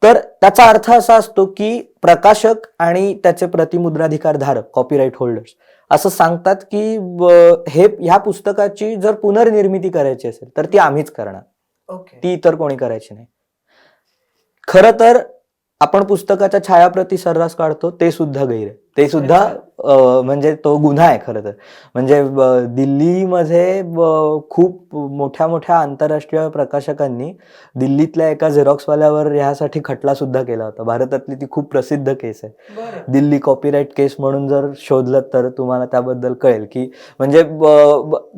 तर त्याचा अर्थ असा असतो की प्रकाशक आणि त्याचे प्रतिमुद्राधिकार धारक, कॉपीराईट होल्डर्स असं सांगतात की ह्या पुस्तकाची जर पुनर्निर्मिती करायची असेल तर ती आम्हीच करणार, ती इतर कोणी करायची नाही. खरं तर आपण पुस्तकाच्या छायाप्रती सर्रास काढतो ते सुद्धा गैर आहे, ते सुद्धा म्हणजे तो गुन्हा आहे खरं तर. म्हणजे दिल्लीमध्ये खूप मोठ्या मोठ्या आंतरराष्ट्रीय प्रकाशकांनी दिल्लीतल्या एका झेरॉक्सवाल्यावर ह्यासाठी खटला सुद्धा केला होता. भारतातली ती खूप प्रसिद्ध केस आहे, दिल्ली कॉपीराईट केस म्हणून जर शोधलं तर तुम्हाला त्याबद्दल कळेल की म्हणजे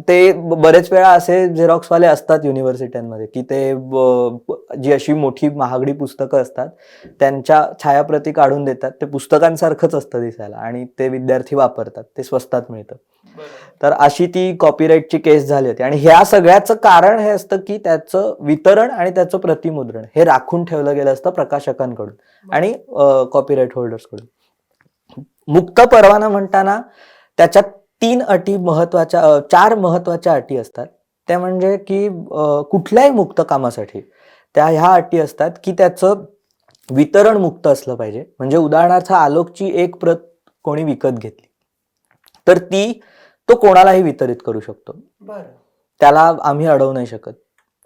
ते बरेच वेळा असे झेरॉक्सवाले असतात युनिव्हर्सिट्यांमध्ये की ते जी अशी मोठी महागडी पुस्तकं असतात त्यांच्या छायाप्रती काढून देतात, ते पुस्तकांसारखंच असतं दिसायला आणि ते विद्यार्थी वापरतात, ते स्वस्तात मिळतं. तर अशी ती कॉपीराईटची केस झाली होती आणि ह्या सगळ्याचं कारण हे असतं की त्याचं वितरण आणि त्याचं प्रतिमुद्रण हे राखून ठेवलं गेलं असतं प्रकाशकांकडून आणि कॉपीराईट होल्डर्सकडून. मुक्त परवाना म्हणताना त्याच्यात 4 महत्वाच्या अटी असतात. त्या म्हणजे की कुठल्याही मुक्त कामासाठी ह्या अटी असतात की त्याचं वितरण मुक्त असलं पाहिजे. म्हणजे उदाहरणार्थ आलोकची एक प्रत कोणी विकत घेतली तर ती तो कोणालाही वितरित करू शकतो. बरं. त्याला आम्ही अडवू नाही शकत.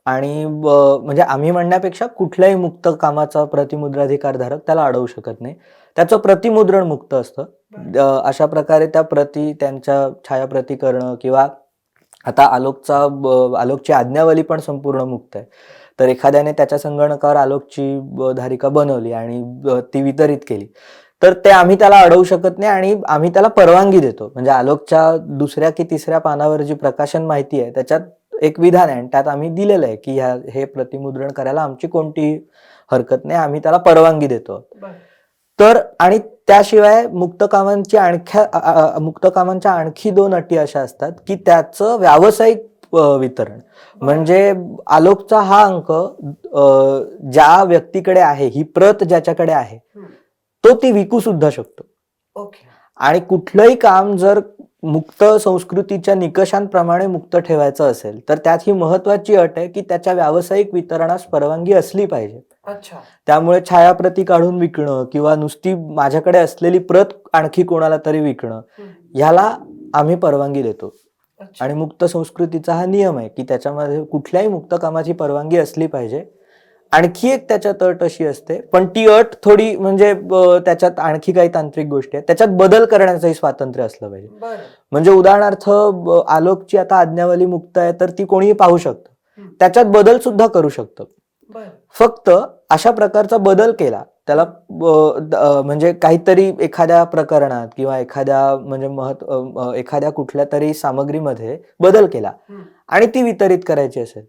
आणि म्हणजे आम्ही म्हणण्यापेक्षा कुठल्याही मुक्त कामाचा प्रतिमुद्राधिकार धारक त्याला अडवू शकत नाही. त्याचं प्रतिमुद्रण मुक्त असतं. अशा प्रकारे त्या प्रती, त्यांच्या छायाप्रती करणं, किंवा आता आलोकची आज्ञावली पण संपूर्ण मुक्त आहे. तर एखाद्याने त्याच्या संगणकावर आलोकची धारिका बनवली आणि ती वितरित केली, तर ते आम्ही त्याला अडवू शकत नाही आणि आम्ही त्याला परवानगी देतो. म्हणजे आलोकच्या दुसऱ्या की तिसऱ्या पानावर जी प्रकाशन माहिती आहे त्याच्यात एक विधान आहे आणि त्यात आम्ही दिलेलं आहे की हे प्रतिमुद्रण करायला आमची कोणतीही हरकत नाही, आम्ही त्याला परवानगी देतो. तर आणि त्याशिवाय मुक्त कामांच्या आणखी 2 अटी अशा असतात की त्याचं व्यावसायिक वितरण. म्हणजे आलोकचा हा अंक ज्या व्यक्तीकडे आहे, ही प्रत ज्याच्याकडे आहे, तो ती विकू सुद्धा शकतो. ओके. आणि कुठलंही काम जर मुक्त संस्कृतीच्या निकषांप्रमाणे मुक्त ठेवायचं असेल तर त्यात ही महत्वाची अट आहे की त्याच्या व्यावसायिक वितरणास परवानगी असली पाहिजे. अच्छा. त्यामुळे छायाप्रती काढून विकणं किंवा नुसती माझ्याकडे असलेली प्रत आणखी कोणाला तरी विकणं, ह्याला आम्ही परवानगी देतो. आणि मुक्त संस्कृतीचा हा नियम आहे की त्याच्यामध्ये कुठल्याही मुक्त कामाची परवानगी असली पाहिजे. आणखी एक त्याच्यात अट अशी असते, पण ती अट थोडी म्हणजे त्याच्यात आणखी काही तांत्रिक गोष्टी आहेत, त्याच्यात बदल करण्याचंही स्वातंत्र्य असलं पाहिजे. म्हणजे उदाहरणार्थ आलोकची आता आज्ञावली मुक्त आहे तर ती कोणीही पाहू शकतं, त्याच्यात बदल सुद्धा करू शकतं. फक्त अशा प्रकारचा बदल केला त्याला म्हणजे काहीतरी एखाद्या प्रकरणात किंवा एखाद्या कुठल्या तरी सामग्रीमध्ये बदल केला आणि ती वितरित करायची असेल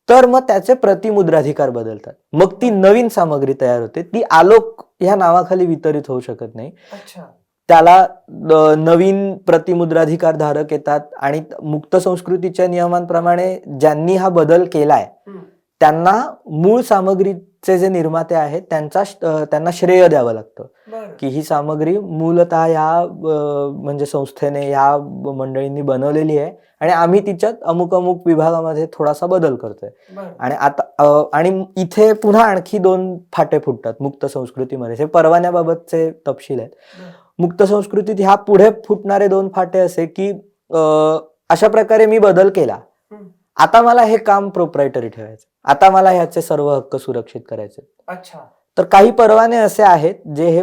तर मग त्याचे प्रतिमुद्राधिकार बदलतात. मग ती नवीन सामग्री तयार होते, ती आलोक ह्या नावाखाली वितरित होऊ शकत नाही. त्याला नवीन प्रतिमुद्राधिकार धारक येतात आणि मुक्त संस्कृतीच्या नियमांप्रमाणे ज्यांनी हा बदल केलाय त्यांना मूळ सामग्रीचे जे निर्माते आहेत त्यांना श्रेय द्यावं लागतं की ही सामग्री मूलतः ह्या म्हणजे संस्थेने, ह्या मंडळींनी बनवलेली आहे आणि आम्ही तिच्यात अमुक अमुक विभागामध्ये थोडासा बदल करतोय. आणि आता आणि इथे पुन्हा आणखी 2 फाटे फुटतात मुक्त संस्कृतीमध्ये. हे परवान्याबाबतचे तपशील आहेत. मुक्त संस्कृतीत ह्या पुढे फुटणारे 2 फाटे असे की अशा प्रकारे मी बदल केला, आता मला हे काम प्रोप्रायटरी ठेवायचं, आता मला ह्याचे सर्व हक्क सुरक्षित करायचे. अच्छा. तर काही परवाने असे आहेत जे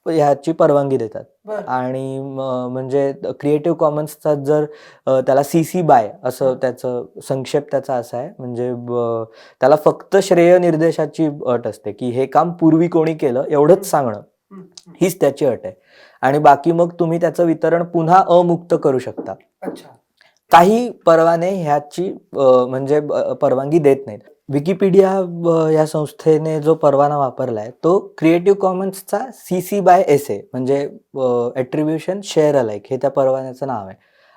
ह्याची परवानगी देतात. आणि म्हणजे क्रिएटिव्ह कॉमन्सचा जर त्याला CC BY असं त्याचं संक्षेप त्याचा असा आहे, म्हणजे त्याला फक्त श्रेय निर्देशाची अट असते की हे काम पूर्वी कोणी केलं एवढंच सांगणं, हीच त्याची अट आहे. आणि बाकी मग तुम्ही त्याचं वितरण पुन्हा अमुक्त करू शकता. काही परवाने ह्याची म्हणजे परवानगी देत नाहीत. विकिपीडिया या संस्थेने जो परवाना वापरलाय तो क्रिएटिव्ह कॉमन्सचा CC BY SA म्हणजे ॲट्रिब्युशन शेअर अलाइक हे त्या परवान्याचं नाव आहे.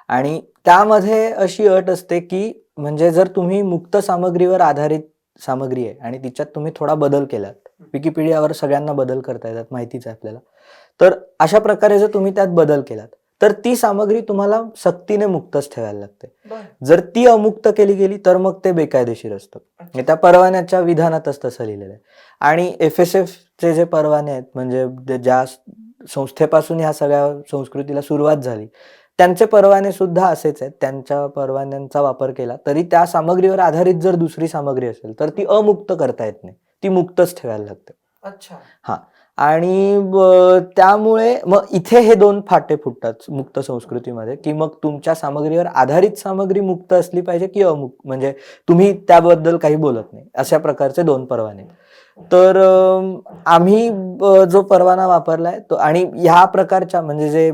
आणि त्यामध्ये अशी अट असते की म्हणजे जर तुम्ही मुक्त सामग्रीवर आधारित सामग्री आहे आणि तिच्यात तुम्ही थोडा बदल केलात, विकिपीडियावर सगळ्यांना बदल करता येतात, माहितीच आहे आपल्याला, तर अशा प्रकारे जर तुम्ही त्यात बदल केलात तर ती सामग्री तुम्हाला सक्तीने मुक्तच ठेवायला लागते. जर ती अमुक्त केली गेली तर मग ते बेकायदेशीर असतं. त्या परवान्याच्या विधानातच तसं लिहिलेलं आहे. आणि FSF चे जे परवाने आहेत, म्हणजे ज्या संस्थेपासून ह्या सगळ्या संस्कृतीला सुरुवात झाली, त्यांचे परवाने सुद्धा असेच आहेत. त्यांच्या परवान्यांचा वापर केला तरी त्या सामग्रीवर आधारित जर दुसरी सामग्री असेल तर ती अमुक्त करता येत नाही, ती मुक्तच ठेवायला लागते. अच्छा. हा. आणि त्यामुळे मग इथे हे 2 फाटे फुटतात मुक्त संस्कृतीमध्ये की मग तुमच्या सामग्रीवर आधारित सामग्री मुक्त असली पाहिजे की अमुक्त, म्हणजे तुम्ही त्याबद्दल काही बोलत नाही, अशा प्रकारचे 2 परवाने. तर आम्ही जो परवाना वापरलाय तो, आणि ह्या प्रकारच्या म्हणजे जे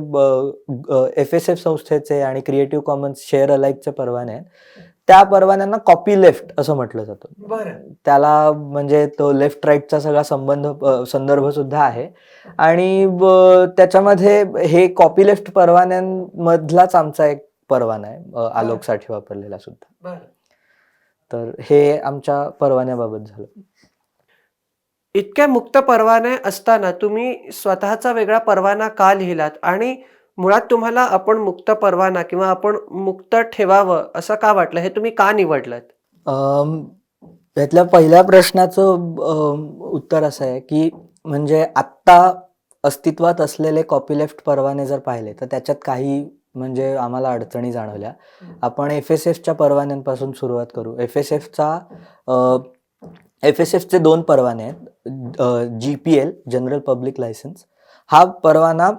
FSF संस्थेचे आणि क्रिएटिव्ह कॉमन्स शेअर अलाइकचे परवाने आहेत, त्या परवान्यांना कॉपी लेफ्ट असं म्हटलं जातं. त्याला म्हणजे तो लेफ्ट राईटचा सगळा संदर्भ सुद्धा आहे. आणि त्याच्यामध्ये हे कॉपी लेफ्ट परवान्यांमधलाच आमचा एक परवाना आहे आलोकसाठी वापरलेला सुद्धा. तर हे आमच्या परवान्याबाबत झालं. इतक्या मुक्त परवाने असताना तुम्ही स्वतःचा वेगळा परवाना का लिहिलात आणि मुळात तुम्हाला आपण मुक्त परवाना किंवा आपण मुक्त ठेवावं असं का वाटलं, हे तुम्ही का निवडलं? यातल्या पहिल्या प्रश्नाचं उत्तर असं आहे की म्हणजे आत्ता अस्तित्वात असलेले कॉपी लेफ्ट परवाने जर पाहिले तर त्याच्यात काही म्हणजे आम्हाला अडचणी जाणवल्या. आपण FSFच्या परवान्यांपासून सुरुवात करू. FSFचे 2 परवाने आहेत. GPL जनरल पब्लिक लायसन्स हा परवाना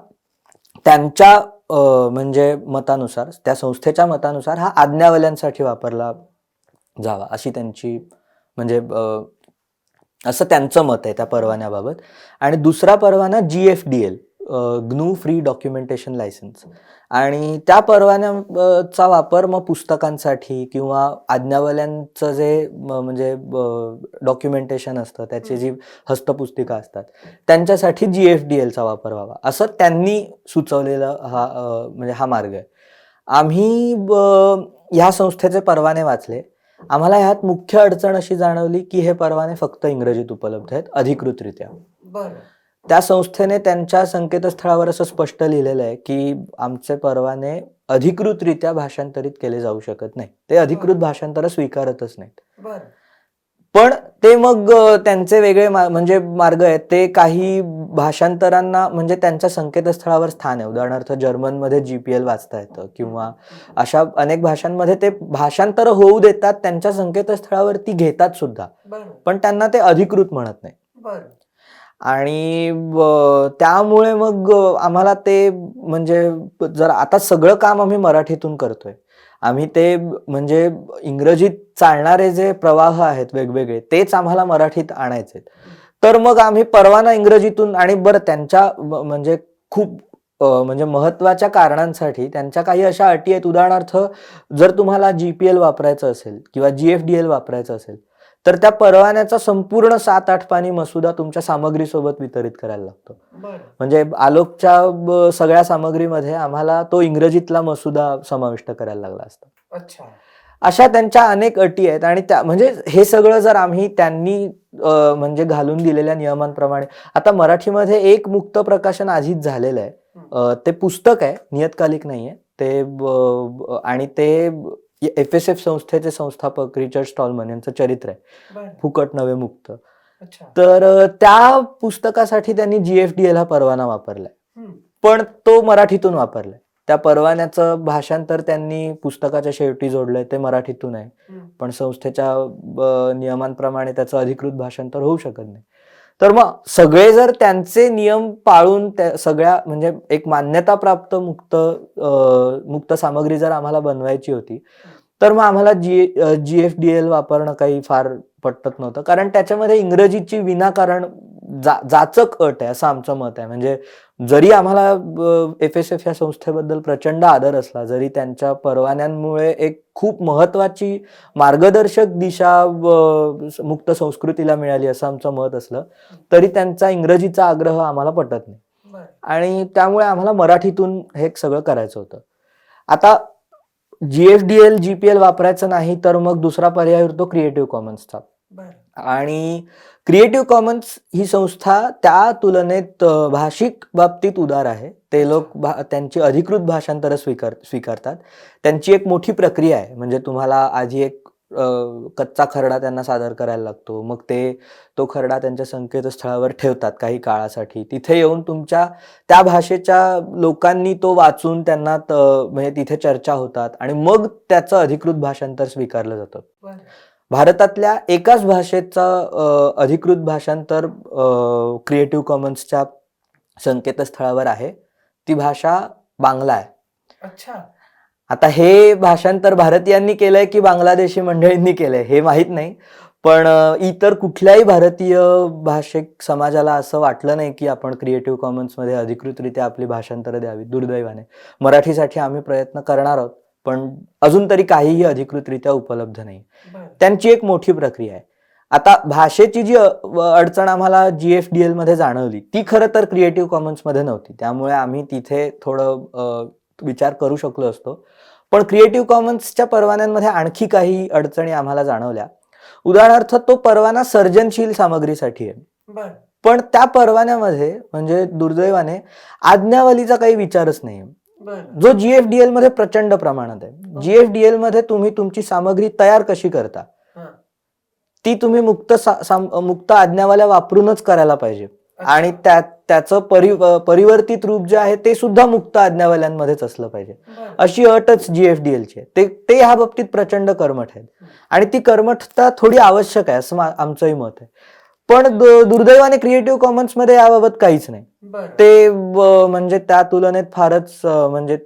त्यांच्या म्हणजे मतानुसार, त्या संस्थेच्या मतानुसार हा आज्ञावल्यांसाठी वापरला जावा अशी त्यांची म्हणजे असं त्यांचं मत आहे त्या परवान्याबाबत. आणि दुसरा परवाना GFDL GNU free documentation licence, आणि त्या परवान्याचा वापर मग पुस्तकांसाठी किंवा आज्ञावल्यांचं जे म्हणजे डॉक्युमेंटेशन असतं, त्याची जी हस्तपुस्तिका असतात त्यांच्यासाठी GFDLचा वापर व्हावा असं त्यांनी सुचवलेला म्हणजे हा मार्ग आहे. आम्ही ह्या संस्थेचे परवाने वाचले. आम्हाला ह्यात मुख्य अडचण अशी जाणवली की हे परवाने फक्त इंग्रजीत उपलब्ध आहेत अधिकृतरित्या. त्या संस्थेने त्यांच्या संकेतस्थळावर असं स्पष्ट लिहिलेलं आहे की आमचे परवाने अधिकृतरित्या भाषांतरित केले जाऊ शकत नाही. ते अधिकृत भाषांतर स्वीकारतच नाहीत. पण ते मग त्यांचे वेगळे म्हणजे मार्ग आहेत. ते काही भाषांतरांना म्हणजे त्यांच्या संकेतस्थळावर स्थान आहे. उदाहरणार्थ जर्मनमध्ये GPL वाचता येतं किंवा अशा अनेक भाषांमध्ये ते भाषांतर होऊ देतात, त्यांच्या संकेतस्थळावर ती घेतात सुद्धा, पण त्यांना ते अधिकृत म्हणत नाही. आणि त्यामुळे मग आम्हाला ते म्हणजे जर आता सगळं काम आम्ही मराठीतून करतोय, आम्ही ते म्हणजे इंग्रजीत चालणारे जे प्रवाह आहेत वेगवेगळे तेच आम्हाला मराठीत आणायचे, तर मग आम्ही परवाना इंग्रजीतून. आणि बरं त्यांच्या म्हणजे खूप म्हणजे महत्वाच्या कारणांसाठी त्यांच्या काही अशा अटी आहेत. उदाहरणार्थ जर तुम्हाला GPL वापरायचं असेल किंवा GFDL वापरायचं असेल तर त्या परवान्याचा संपूर्ण 7-8 पानी मसुदा तुमच्या सामग्रीसोबत वितरित करायला लागतो. म्हणजे आलोकच्या सगळ्या सामग्रीमध्ये आम्हाला तो इंग्रजीतला मसुदा समाविष्ट करायला लागला असता. अशा त्यांच्या अनेक अटी आहेत. आणि त्या म्हणजे हे सगळं जर आम्ही त्यांनी म्हणजे घालून दिलेल्या नियमांप्रमाणे, आता मराठीमध्ये एक मुक्त प्रकाशन आधीच झालेलं आहे. ते पुस्तक आहे, नियतकालिक नाहीये ते. आणि ते FSF संस्थेचे संस्थापक रिचर्ड स्टॉलमन यांचं चरित्र आहे, फुकट नवे मुक्त. तर त्या पुस्तकासाठी त्यांनी GFDL हा परवाना वापरलाय, पण तो मराठीतून वापरलाय. त्या परवान्याचं भाषांतर त्यांनी पुस्तकाच्या शेवटी जोडलंय, ते मराठीतून आहे, पण संस्थेच्या नियमांप्रमाणे त्याचं अधिकृत भाषांतर होऊ शकत नाही. तर मग सगळे जर त्यांचे नियम पाळून त्या सगळ्या म्हणजे एक मान्यताप्राप्त मुक्त सामग्री जर आम्हाला बनवायची होती, तर मग आम्हाला GFDL वापरणं काही फार पटत नव्हतं. कारण त्याच्यामध्ये इंग्रजीची विनाकारण जाचक अट आहे असं आमचं मत आहे. म्हणजे जरी आम्हाला FSF या संस्थेबद्दल प्रचंड आदर असला, जरी त्यांच्या परवान्यांमुळे एक खूप महत्वाची मार्गदर्शक दिशा मुक्त संस्कृतीला मिळाली असं आमचं मत असलं, तरी त्यांचा इंग्रजीचा आग्रह आम्हाला पटत नाही. आणि त्यामुळे आम्हाला मराठीतून हे सगळं करायचं होतं. आता GFDL GPL वापरायचं नाही तर मग दुसरा पर्याय उरतो क्रिएटिव्ह कॉमन्सचा. आणि क्रिएटिव्ह कॉमन्स ही संस्था त्या तुलनेत भाषिक बाबतीत उदार आहे. ते लोक त्यांची अधिकृत भाषांतर स्वीकारतात. त्यांची एक मोठी प्रक्रिया आहे. म्हणजे तुम्हाला आधी एक कच्चा खरडा त्यांना सादर करायला लागतो, मग तो खरडा त्यांच्या संकेतस्थळावर ठेवतात काही काळासाठी. तिथे येऊन तुमच्या त्या भाषेच्या लोकांनी तो वाचून त्यांना म्हणजे तिथे चर्चा होतात आणि मग त्याचं अधिकृत भाषांतर स्वीकारलं जातं. भारतातल्या एकाच भाषेचं अधिकृत भाषांतर क्रिएटिव्ह कॉमन्सच्या संकेतस्थळावर आहे. ती भाषा बांगला आहे. आता हे भाषांतर भारतीयांनी केलंय की बांगलादेशी मंडळींनी केलंय हे माहित नाही, पण इतर कुठल्याही भारतीय भाषिक समाजाला असं वाटलं नाही की आपण क्रिएटिव्ह कॉमन्समध्ये अधिकृतरित्या आपली भाषांतर द्यावी. दुर्दैवाने मराठीसाठी आम्ही प्रयत्न करणार आहोत, पण अजून तरी काहीही अधिकृतरित्या उपलब्ध नाही. त्यांची एक मोठी प्रक्रिया आहे. आता भाषेची जी अडचण आम्हाला GFDL मध्ये जाणवली ती खरं तर क्रिएटिव्ह कॉमन्स मध्ये नव्हती, त्यामुळे आम्ही तिथे थोडं विचार करू शकलो असतो. पण क्रिएटिव्ह कॉमन्सच्या परवान्यांमध्ये आणखी काही अडचणी आम्हाला जाणवल्या. उदाहरणार्थ तो परवाना सर्जनशील सामग्रीसाठी आहे, पण त्या परवान्यामध्ये म्हणजे दुर्दैवाने आज्ञावलीचा काही विचारच नाही, जो GFDL मध्ये प्रचंड प्रमाणात आहे. GFDL मध्ये तुम्ही तुमची सामग्री तयार कशी करता ती तुम्ही मुक्त आज्ञावल्या वापरूनच करायला पाहिजे. आणि त्याचं परिवर्तित रूप जे आहे ते सुद्धा मुक्त आज्ञावल्यांमध्येच असलं पाहिजे, अशी अटच GFDL ची आहे. ते ह्या बाबतीत प्रचंड कर्मठ आहेत आणि ती कर्मठता थोडी आवश्यक आहे असं आमचंही मत आहे. पण दुर्दैवाने क्रिएटिव्ह कॉमन्स मध्ये याबाबत काहीच नाही. ते म्हणजे त्या तुलनेत फारच म्हणजे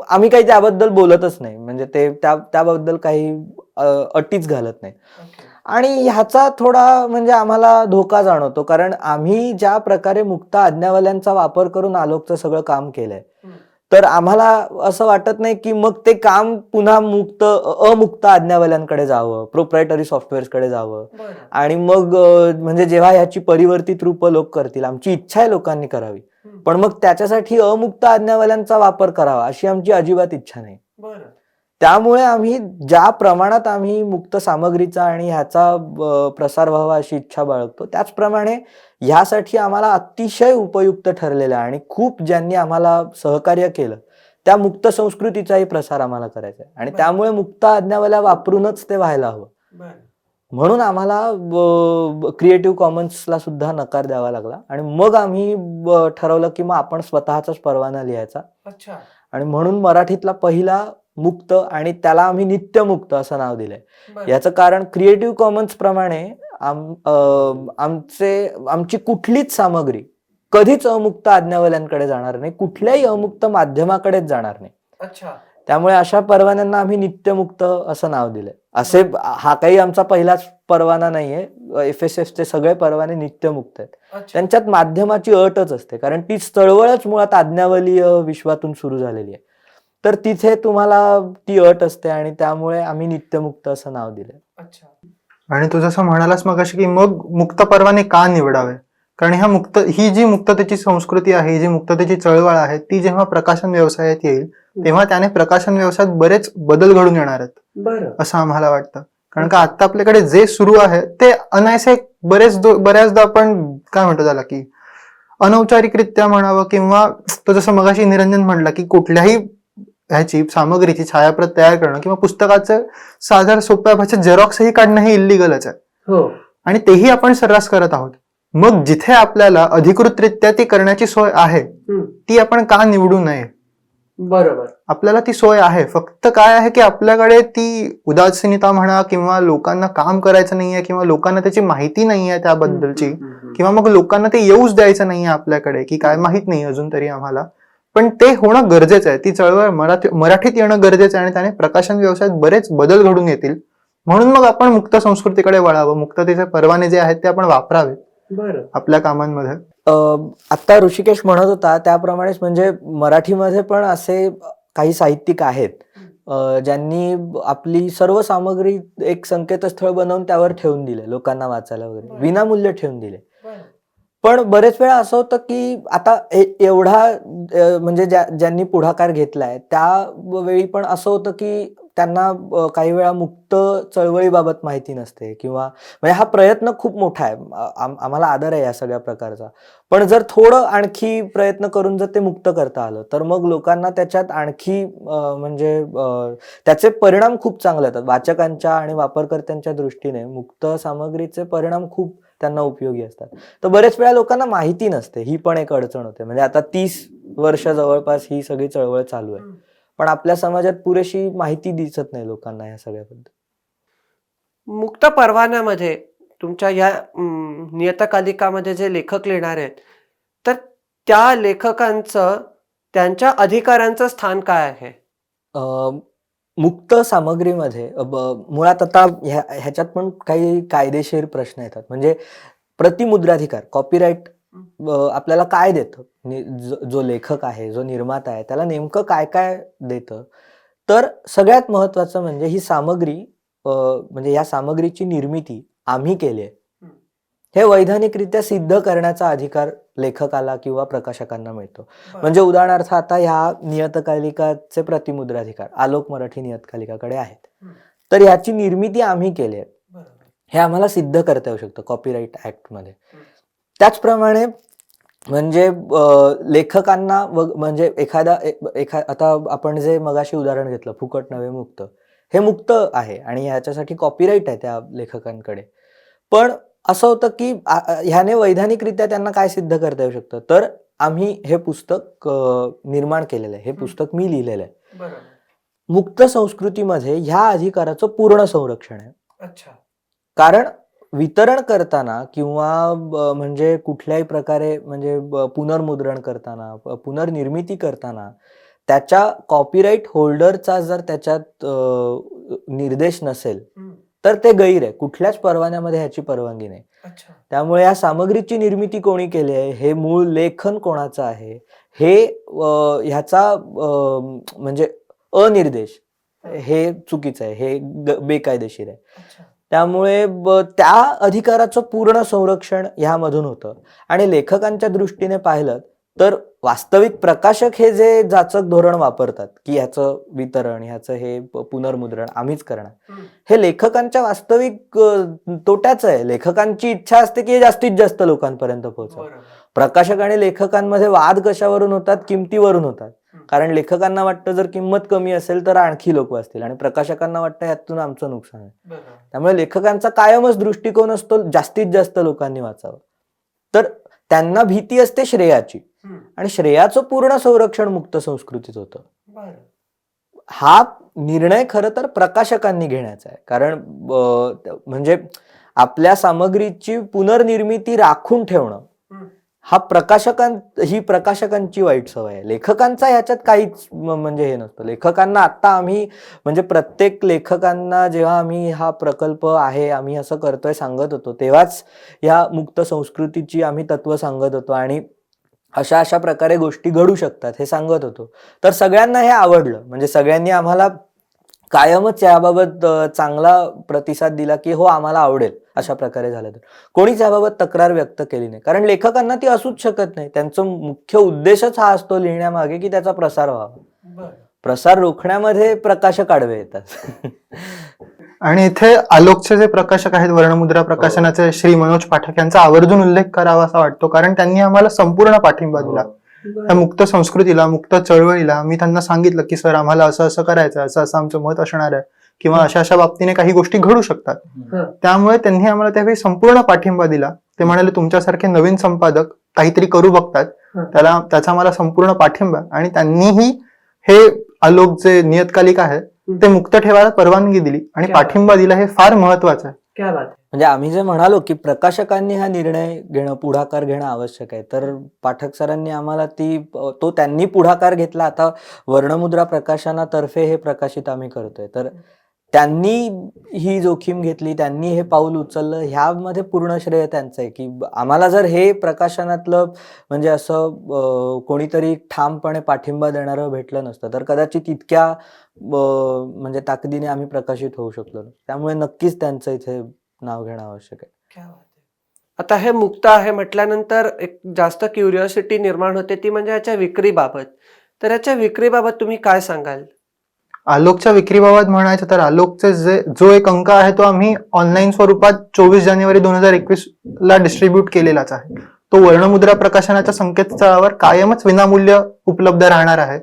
आम्ही काही त्याबद्दल बोलतच नाही, म्हणजे ते त्याबद्दल काही अटीच घालत नाही. आणि ह्याचा थोडा म्हणजे आम्हाला धोका जाणवतो, कारण आम्ही ज्या प्रकारे मुक्त आज्ञावल्यांचा वापर करून आलोकचं सगळं काम केलंय, तर आम्हाला असं वाटत नाही की मग ते काम पुन्हा अमुक्त आज्ञावल्यांकडे जावं, प्रोप्रायटरी सॉफ्टवेअर्सकडे जावं आणि मग म्हणजे जेव्हा ह्याची परिवर्तित रूप लोक करतील, आमची इच्छा आहे लोकांनी करावी, पण मग त्याच्यासाठी अमुक्त आज्ञावल्यांचा वापर करावा अशी आमची अजिबात इच्छा नाही. त्यामुळे आम्ही ज्या प्रमाणात आम्ही मुक्त सामग्रीचा आणि ह्याचा प्रसार व्हावा अशी इच्छा बाळगतो, त्याचप्रमाणे ह्यासाठी आम्हाला अतिशय उपयुक्त ठरलेल्या आणि खूप ज्यांनी आम्हाला सहकार्य केलं त्या मुक्त संस्कृतीचाही प्रसार आम्हाला करायचा आहे आणि त्यामुळे मुक्त आज्ञावल्या वापरूनच ते व्हायला हवं. म्हणून आम्हाला क्रिएटिव्ह कॉमन्सला सुद्धा नकार द्यावा लागला आणि मग आम्ही ठरवलं की मग आपण स्वतःचाच परवाना लिहायचा. आणि म्हणून मराठीतला पहिला मुक्त आणि त्याला आम्ही नित्यमुक्त असं नाव दिलंय. याचं कारण क्रिएटिव्ह कॉमन्स प्रमाणे आमची कुठलीच सामग्री कधीच अमुक्त आज्ञावल्यांकडे जाणार नाही, कुठल्याही अमुक्त माध्यमाकडेच जाणार नाही. त्यामुळे अशा परवान्यांना आम्ही नित्यमुक्त असं नाव दिलंय. हा काही आमचा पहिलाच परवाना नाहीये, FSF चे सगळे परवाने नित्यमुक्त आहेत. त्यांच्यात माध्यमाची अटच असते, कारण ती चळवळच मुळात आज्ञावलीय विश्वातून सुरू झालेली आहे, तर तिथे तुम्हाला ती अट असते आणि त्यामुळे आम्ही नित्यमुक्त असं नाव दिलंय. आणि तू जसं म्हणालास मगाशी की मग मुक्त परवाने का निवडावे, कारण ही जी मुक्ततेची संस्कृती आहे, ही जी मुक्ततेची चळवळ आहे, ती जेव्हा प्रकाशन व्यवसायात येईल तेव्हा त्याने प्रकाशन व्यवसायात बरेच बदल घडून येणार आहेत असं आम्हाला वाटतं. कारण का आता आपल्याकडे जे सुरू आहे ते अनायसे बऱ्याचदा आपण काय म्हणतो त्याला की अनौपचारिकरित्या म्हणावं, किंवा तो जसं मगाशी निरंजन म्हणला की कुठल्याही ह्याची सामग्रीची छायाप्रत तयार करणं किंवा पुस्तकाचं साधारण सोप्या भाषेत झेरॉक्सही काढणं हे इल्लिगलच आहे आणि तेही आपण सर्रास करत आहोत. मग जिथे आपल्याला अधिकृतरित्या ती करण्याची सोय आहे ती आपण का निवडू नये? बरोबर, आपल्याला ती सोय आहे, फक्त काय आहे की आपल्याकडे ती उदासीनता म्हणा किंवा लोकांना काम करायचं नाहीये किंवा लोकांना त्याची माहिती नाहीये त्याबद्दलची, किंवा मग लोकांना ते येऊच द्यायचं नाहीये आपल्याकडे की काय माहित नाही अजून तरी आम्हाला, पण ते होणं गरजेचं आहे. ती चळवळ मराठीत येणं गरजेचं आहे आणि त्याने प्रकाशन व्यवसायात बरेच बदल घडून येतील. म्हणून मग आपण मुक्त संस्कृतीकडे वळावं, मुक्ततेचे परवाने जे आहेत ते आपण वापरावे आपल्या कामांमध्ये. आता ऋषिकेश म्हणत होता त्याप्रमाणेच म्हणजे मराठीमध्ये पण असे काही साहित्यिक आहेत ज्यांनी आपली सर्व सामग्री एक संकेतस्थळ बनवून त्यावर ठेवून दिले, लोकांना वाचायला वगैरे विनामूल्य ठेवून दिले. पण बरेच वेळा असं होतं की आता एवढा म्हणजे ज्यांनी पुढाकार घेतलाय त्यावेळी पण असं होतं की त्यांना काही वेळा मुक्त चळवळीबाबत माहिती नसते, किंवा म्हणजे हा प्रयत्न खूप मोठा आहे, आम्हाला आदर आहे या सगळ्या प्रकारचा, पण जर थोडं आणखी प्रयत्न करून जर ते मुक्त करता आलं तर मग लोकांना त्याच्यात आणखी म्हणजे त्याचे परिणाम खूप चांगले येतात. वाचकांच्या आणि वापरकर्त्यांच्या दृष्टीने मुक्त सामग्रीचे परिणाम खूप त्यांना उपयोगी असतात. तर बरेच वेळा लोकांना माहिती नसते, ही पण एक अडचण होते. म्हणजे आता 30 वर्ष जवळपास ही सगळी चळवळ चालू आहे, पण आपल्या समाजात पुरेशी माहिती दिसत नाही लोकांना या सगळ्याबद्दल. मुक्त परवान्यामध्ये तुमच्या या नियतकालिकामध्ये जे लेखक लिहिणार आहेत, तर त्या लेखकांचं त्यांच्या अधिकारांचं स्थान काय आहे? मुक्त सामग्रीमध्ये मुळात आता ह्याच्यात पण काही कायदेशीर प्रश्न येतात. म्हणजे प्रतिमुद्राधिकार, कॉपीराईट आपल्याला काय देतं, जो लेखक आहे, जो निर्माता आहे, त्याला नेमकं काय काय देतं? तर सगळ्यात महत्वाचं म्हणजे ही सामग्री म्हणजे या सामग्रीची निर्मिती आम्ही केली आहे हे वैधानिकरित्या सिद्ध करण्याचा अधिकार लेखकाला किंवा प्रकाशकांना मिळतो. म्हणजे उदाहरणार्थ आता ह्या नियतकालिकाचे प्रतिमुद्राधिकार आलोक मराठी नियतकालिकाकडे आहेत, तर ह्याची निर्मिती आम्ही केली आहे हे आम्हाला सिद्ध करता येऊ शकतं कॉपीराईट ऍक्ट मध्ये. त्याचप्रमाणे म्हणजे लेखकांना म्हणजे आता आपण जे मगाशी उदाहरण घेतलं फुकट नवे मुक्त, हे मुक्त आहे आणि ह्याच्यासाठी कॉपीराईट आहे त्या लेखकांकडे, पण असं होतं की ह्याने वैधानिकरित्या त्यांना काय सिद्ध करता येऊ शकतं, तर आम्ही हे पुस्तक निर्माण केलेलं आहे. हे पुस्तक मी लिहिलेलं आहे. मुक्त संस्कृतीमध्ये ह्या अधिकाराचं पूर्ण संरक्षण आहे. अच्छा. कारण वितरण करताना किंवा म्हणजे कुठल्याही प्रकारे म्हणजे पुनर्मुद्रण करताना, पुनर्निर्मिती करताना त्याच्या कॉपीराईट होल्डरचा जर त्याच्यात निर्देश नसेल तर ते गैर आहे. कुठल्याच परवान्यामध्ये ह्याची परवानगी नाही. अच्छा. त्यामुळे या सामग्रीची निर्मिती कोणी केली आहे, हे मूळ लेखन कोणाचं आहे, हे ह्याचा म्हणजे अनिर्देश हे चुकीचं आहे, हे बेकायदेशीर आहे. अच्छा. त्यामुळे त्या अधिकाराचं पूर्ण संरक्षण ह्यामधून होतं. आणि लेखकांच्या दृष्टीने पाहिलं तर वास्तविक प्रकाशक हे जे जाचक धोरण वापरतात की ह्याचं वितरण, ह्याचं हे पुनर्मुद्रण आम्हीच करणार, हे लेखकांच्या वास्तविक तोट्याचं आहे. लेखकांची इच्छा असते की हे जास्तीत जास्त लोकांपर्यंत पोहोचावं. प्रकाशक आणि लेखकांमध्ये वाद कशावरून होतात? किमतीवरून होतात. कारण लेखकांना वाटतं जर किंमत कमी असेल तर आणखी लोक वाचतील, आणि प्रकाशकांना वाटतं यातून आमचं नुकसान आहे. त्यामुळे लेखकांचा कायमच दृष्टिकोन असतो जास्तीत जास्त लोकांनी वाचावं. तर त्यांना भीती असते श्रेयाची, आणि श्रेयाचं पूर्ण संरक्षण मुक्त संस्कृतीत होतं. हा निर्णय खरं तर प्रकाशकांनी घेण्याचा आहे. कारण म्हणजे आपल्या सामग्रीची पुनर्निर्मिती राखून ठेवणं ही प्रकाशकांची वाईट सवय आहे. लेखकांचा ह्याच्यात काहीच म्हणजे हे नसतं. लेखकांना आता आम्ही म्हणजे प्रत्येक लेखकांना जेव्हा आम्ही हा प्रकल्प आहे, आम्ही असं करतोय सांगत होतो, तेव्हाच ह्या मुक्त संस्कृतीची आम्ही तत्व सांगत होतो आणि अशा अशा प्रकारे गोष्टी घडू शकतात हे सांगत होतो. तर सगळ्यांना हे आवडलं. म्हणजे सगळ्यांनी आम्हाला कायमच याबाबत चांगला प्रतिसाद दिला की हो आम्हाला आवडेल अशा प्रकारे झालं. तर कोणीच याबाबत तक्रार व्यक्त केली नाही. कारण लेखकांना ती असूच शकत नाही. त्यांचा मुख्य उद्देशच हा असतो लिहिण्यामागे की त्याचा प्रसार व्हावा. प्रसार रोखण्यामध्ये प्रकाशक आडवे येतात. आणि इथे आलोकचे जे प्रकाशक आहेत, वर्णमुद्रा प्रकाशनाचे श्री मनोज पाठक, यांचा आवर्जून उल्लेख करावा असा वाटतो. कारण त्यांनी आम्हाला संपूर्ण पाठिंबा दिला त्या मुक्त संस्कृतीला, मुक्त चळवळीला. मी त्यांना सांगितलं की सर आम्हाला असं असं करायचं, असं असं आमचं मत असणार आहे, किंवा अशा अशा बाबतीने काही गोष्टी घडू शकतात. त्यामुळे त्यांनी आम्हाला त्यावेळी संपूर्ण पाठिंबा दिला. ते म्हणाले तुमच्यासारखे नवीन संपादक काहीतरी करू बघतात, त्याचा मला संपूर्ण पाठिंबा. आणि त्यांनीही हे आलोक जे नियतकालिक आहे ते मुक्त ठेवायला परवानगी दिली आणि पाठिंबा दिला. हे फार महत्वाचं आहे. म्हणजे आम्ही जे म्हणालो की प्रकाशकांनी हा निर्णय घेणं, पुढाकार घेणं आवश्यक आहे, तर पाठक सरांनी आम्हाला त्यांनी पुढाकार घेतला. आता वर्णमुद्रा प्रकाशनातर्फे हे प्रकाशित आम्ही करतोय, तर त्यांनी ही जोखीम घेतली, त्यांनी हे पाऊल उचललं. ह्यामध्ये पूर्ण श्रेय त्यांचं आहे. की आम्हाला जर हे प्रकाशनातलं म्हणजे असं कोणीतरी ठामपणे पाठिंबा देणारं भेटलं नसतं तर कदाचित इतक्या म्हणजे ताकदीने आम्ही प्रकाशित होऊ शकलो. त्यामुळे नक्कीच त्यांचं इथे नाव घेणं आवश्यक आहे. आता हे मुक्त आहे म्हटल्यानंतर एक जास्त क्युरिओसिटी निर्माण होते, ती म्हणजे याच्या विक्रीबाबत. तर याच्या विक्रीबाबत तुम्ही काय सांगाल? आलोकच्या विक्रीबाबत म्हणायचं तर आलोकचे जो एक अंक आहे तो आम्ही ऑनलाईन स्वरूपात 24 जानेवारी 2021 ला डिस्ट्रीब्यूट केलेलाच आहे. तो वर्णमुद्रा प्रकाशनाच्या संकेतस्थळावर कायमच विनामूल्य उपलब्ध राहणार आहे.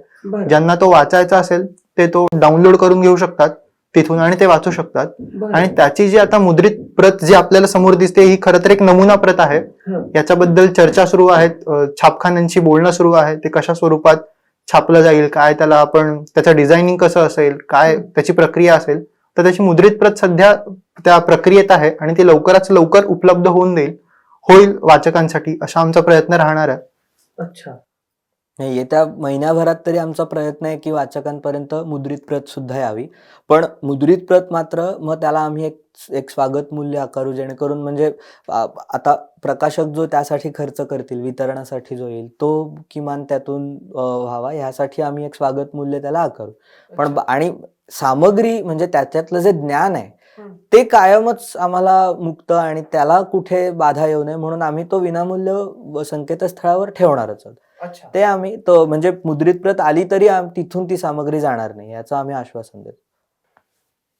ज्यांना तो वाचायचा असेल ते तो डाउनलोड करून घेऊ शकतात तिथून आणि ते वाचू शकतात. आणि त्याची जी आता मुद्रित प्रत जी आपल्याला समोर दिसते ही खरं तर एक नमुना प्रत आहे. याच्याबद्दल चर्चा सुरू आहेत, छापखान्यांशी बोलणं सुरू आहे. ते कशा स्वरूपात छापलं जाईल, काय त्याला आपण त्याचं डिझायनिंग कसं असेल, काय त्याची प्रक्रिया असेल, तर त्याची मुद्रित प्रत सध्या त्या प्रक्रियेत आहे आणि ती लवकरात लवकर उपलब्ध होईल वाचकांसाठी, असा आमचा प्रयत्न राहणार आहे. अच्छा. नाही, येत्या महिन्याभरात तरी आमचा प्रयत्न आहे की वाचकांपर्यंत मुद्रित प्रत सुद्धा यावी. पण मुद्रित प्रत मात्र मग त्याला आम्ही एक स्वागत मूल्य आकारू, जेणेकरून म्हणजे आता प्रकाशक जो त्यासाठी खर्च करतील, वितरणासाठी जो येईल तो किमान त्यातून व्हावा, ह्यासाठी आम्ही एक स्वागत मूल्य त्याला आकारू. पण आणि सामग्री म्हणजे त्याच्यातलं जे ज्ञान आहे ते कायमच आम्हाला मुक्त आणि त्याला कुठे बाधा येऊ नये म्हणून आम्ही तो विनामूल्य संकेतस्थळावर ठेवणारच आहोत. ते आम्ही म्हणजे मुद्रित प्रत आली तरी तिथून ती सामग्री जाणार नाही याचं आम्ही आश्वासन देतो.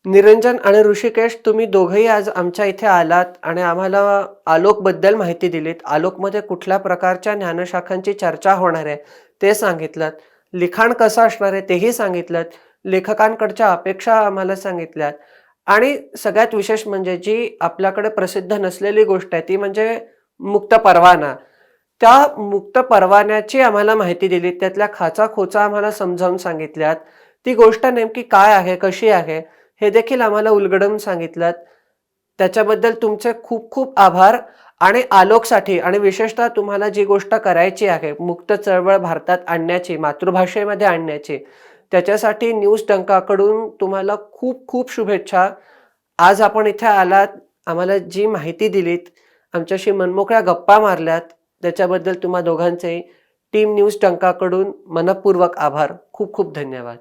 निरंजन आणि ऋषिकेश, तुम्ही दोघंही आज आमच्या इथे आलात आणि आम्हाला आलोक बद्दल माहिती दिलीत. आलोकमध्ये कुठल्या प्रकारच्या ज्ञानशाखांची चर्चा होणार आहे ते सांगितलं. लिखाण कसं असणार आहे तेही सांगितलं. लेखकांकडच्या अपेक्षा आम्हाला सांगितल्यात. आणि सगळ्यात विशेष म्हणजे जी आपल्याकडे प्रसिद्ध नसलेली गोष्ट आहे ती म्हणजे मुक्त परवाना. त्या मुक्त परवान्याची आम्हाला माहिती दिली, त्यातल्या खाचा खोचा आम्हाला समजावून सांगितल्यात. ती गोष्ट नेमकी काय आहे, कशी आहे, हे देखील आम्हाला उलगडून सांगितलं. त्याच्याबद्दल तुमचे खूप खूप आभार. आणि आलोकसाठी आणि विशेषतः तुम्हाला जी गोष्ट करायची आहे, मुक्त चळवळ भारतात आणण्याची, मातृभाषेमध्ये आणण्याची, त्याच्यासाठी न्यूज डंकाकडून तुम्हाला खूप खूप शुभेच्छा. आज आपण इथे आलात, आम्हाला जी माहिती दिलीत, आमच्याशी मनमोकळ्या गप्पा मारल्यात, त्याच्याबद्दल तुम्हा दोघांचे टीम न्यूज डंकाकडून मनपूर्वक आभार. खूप खूप धन्यवाद.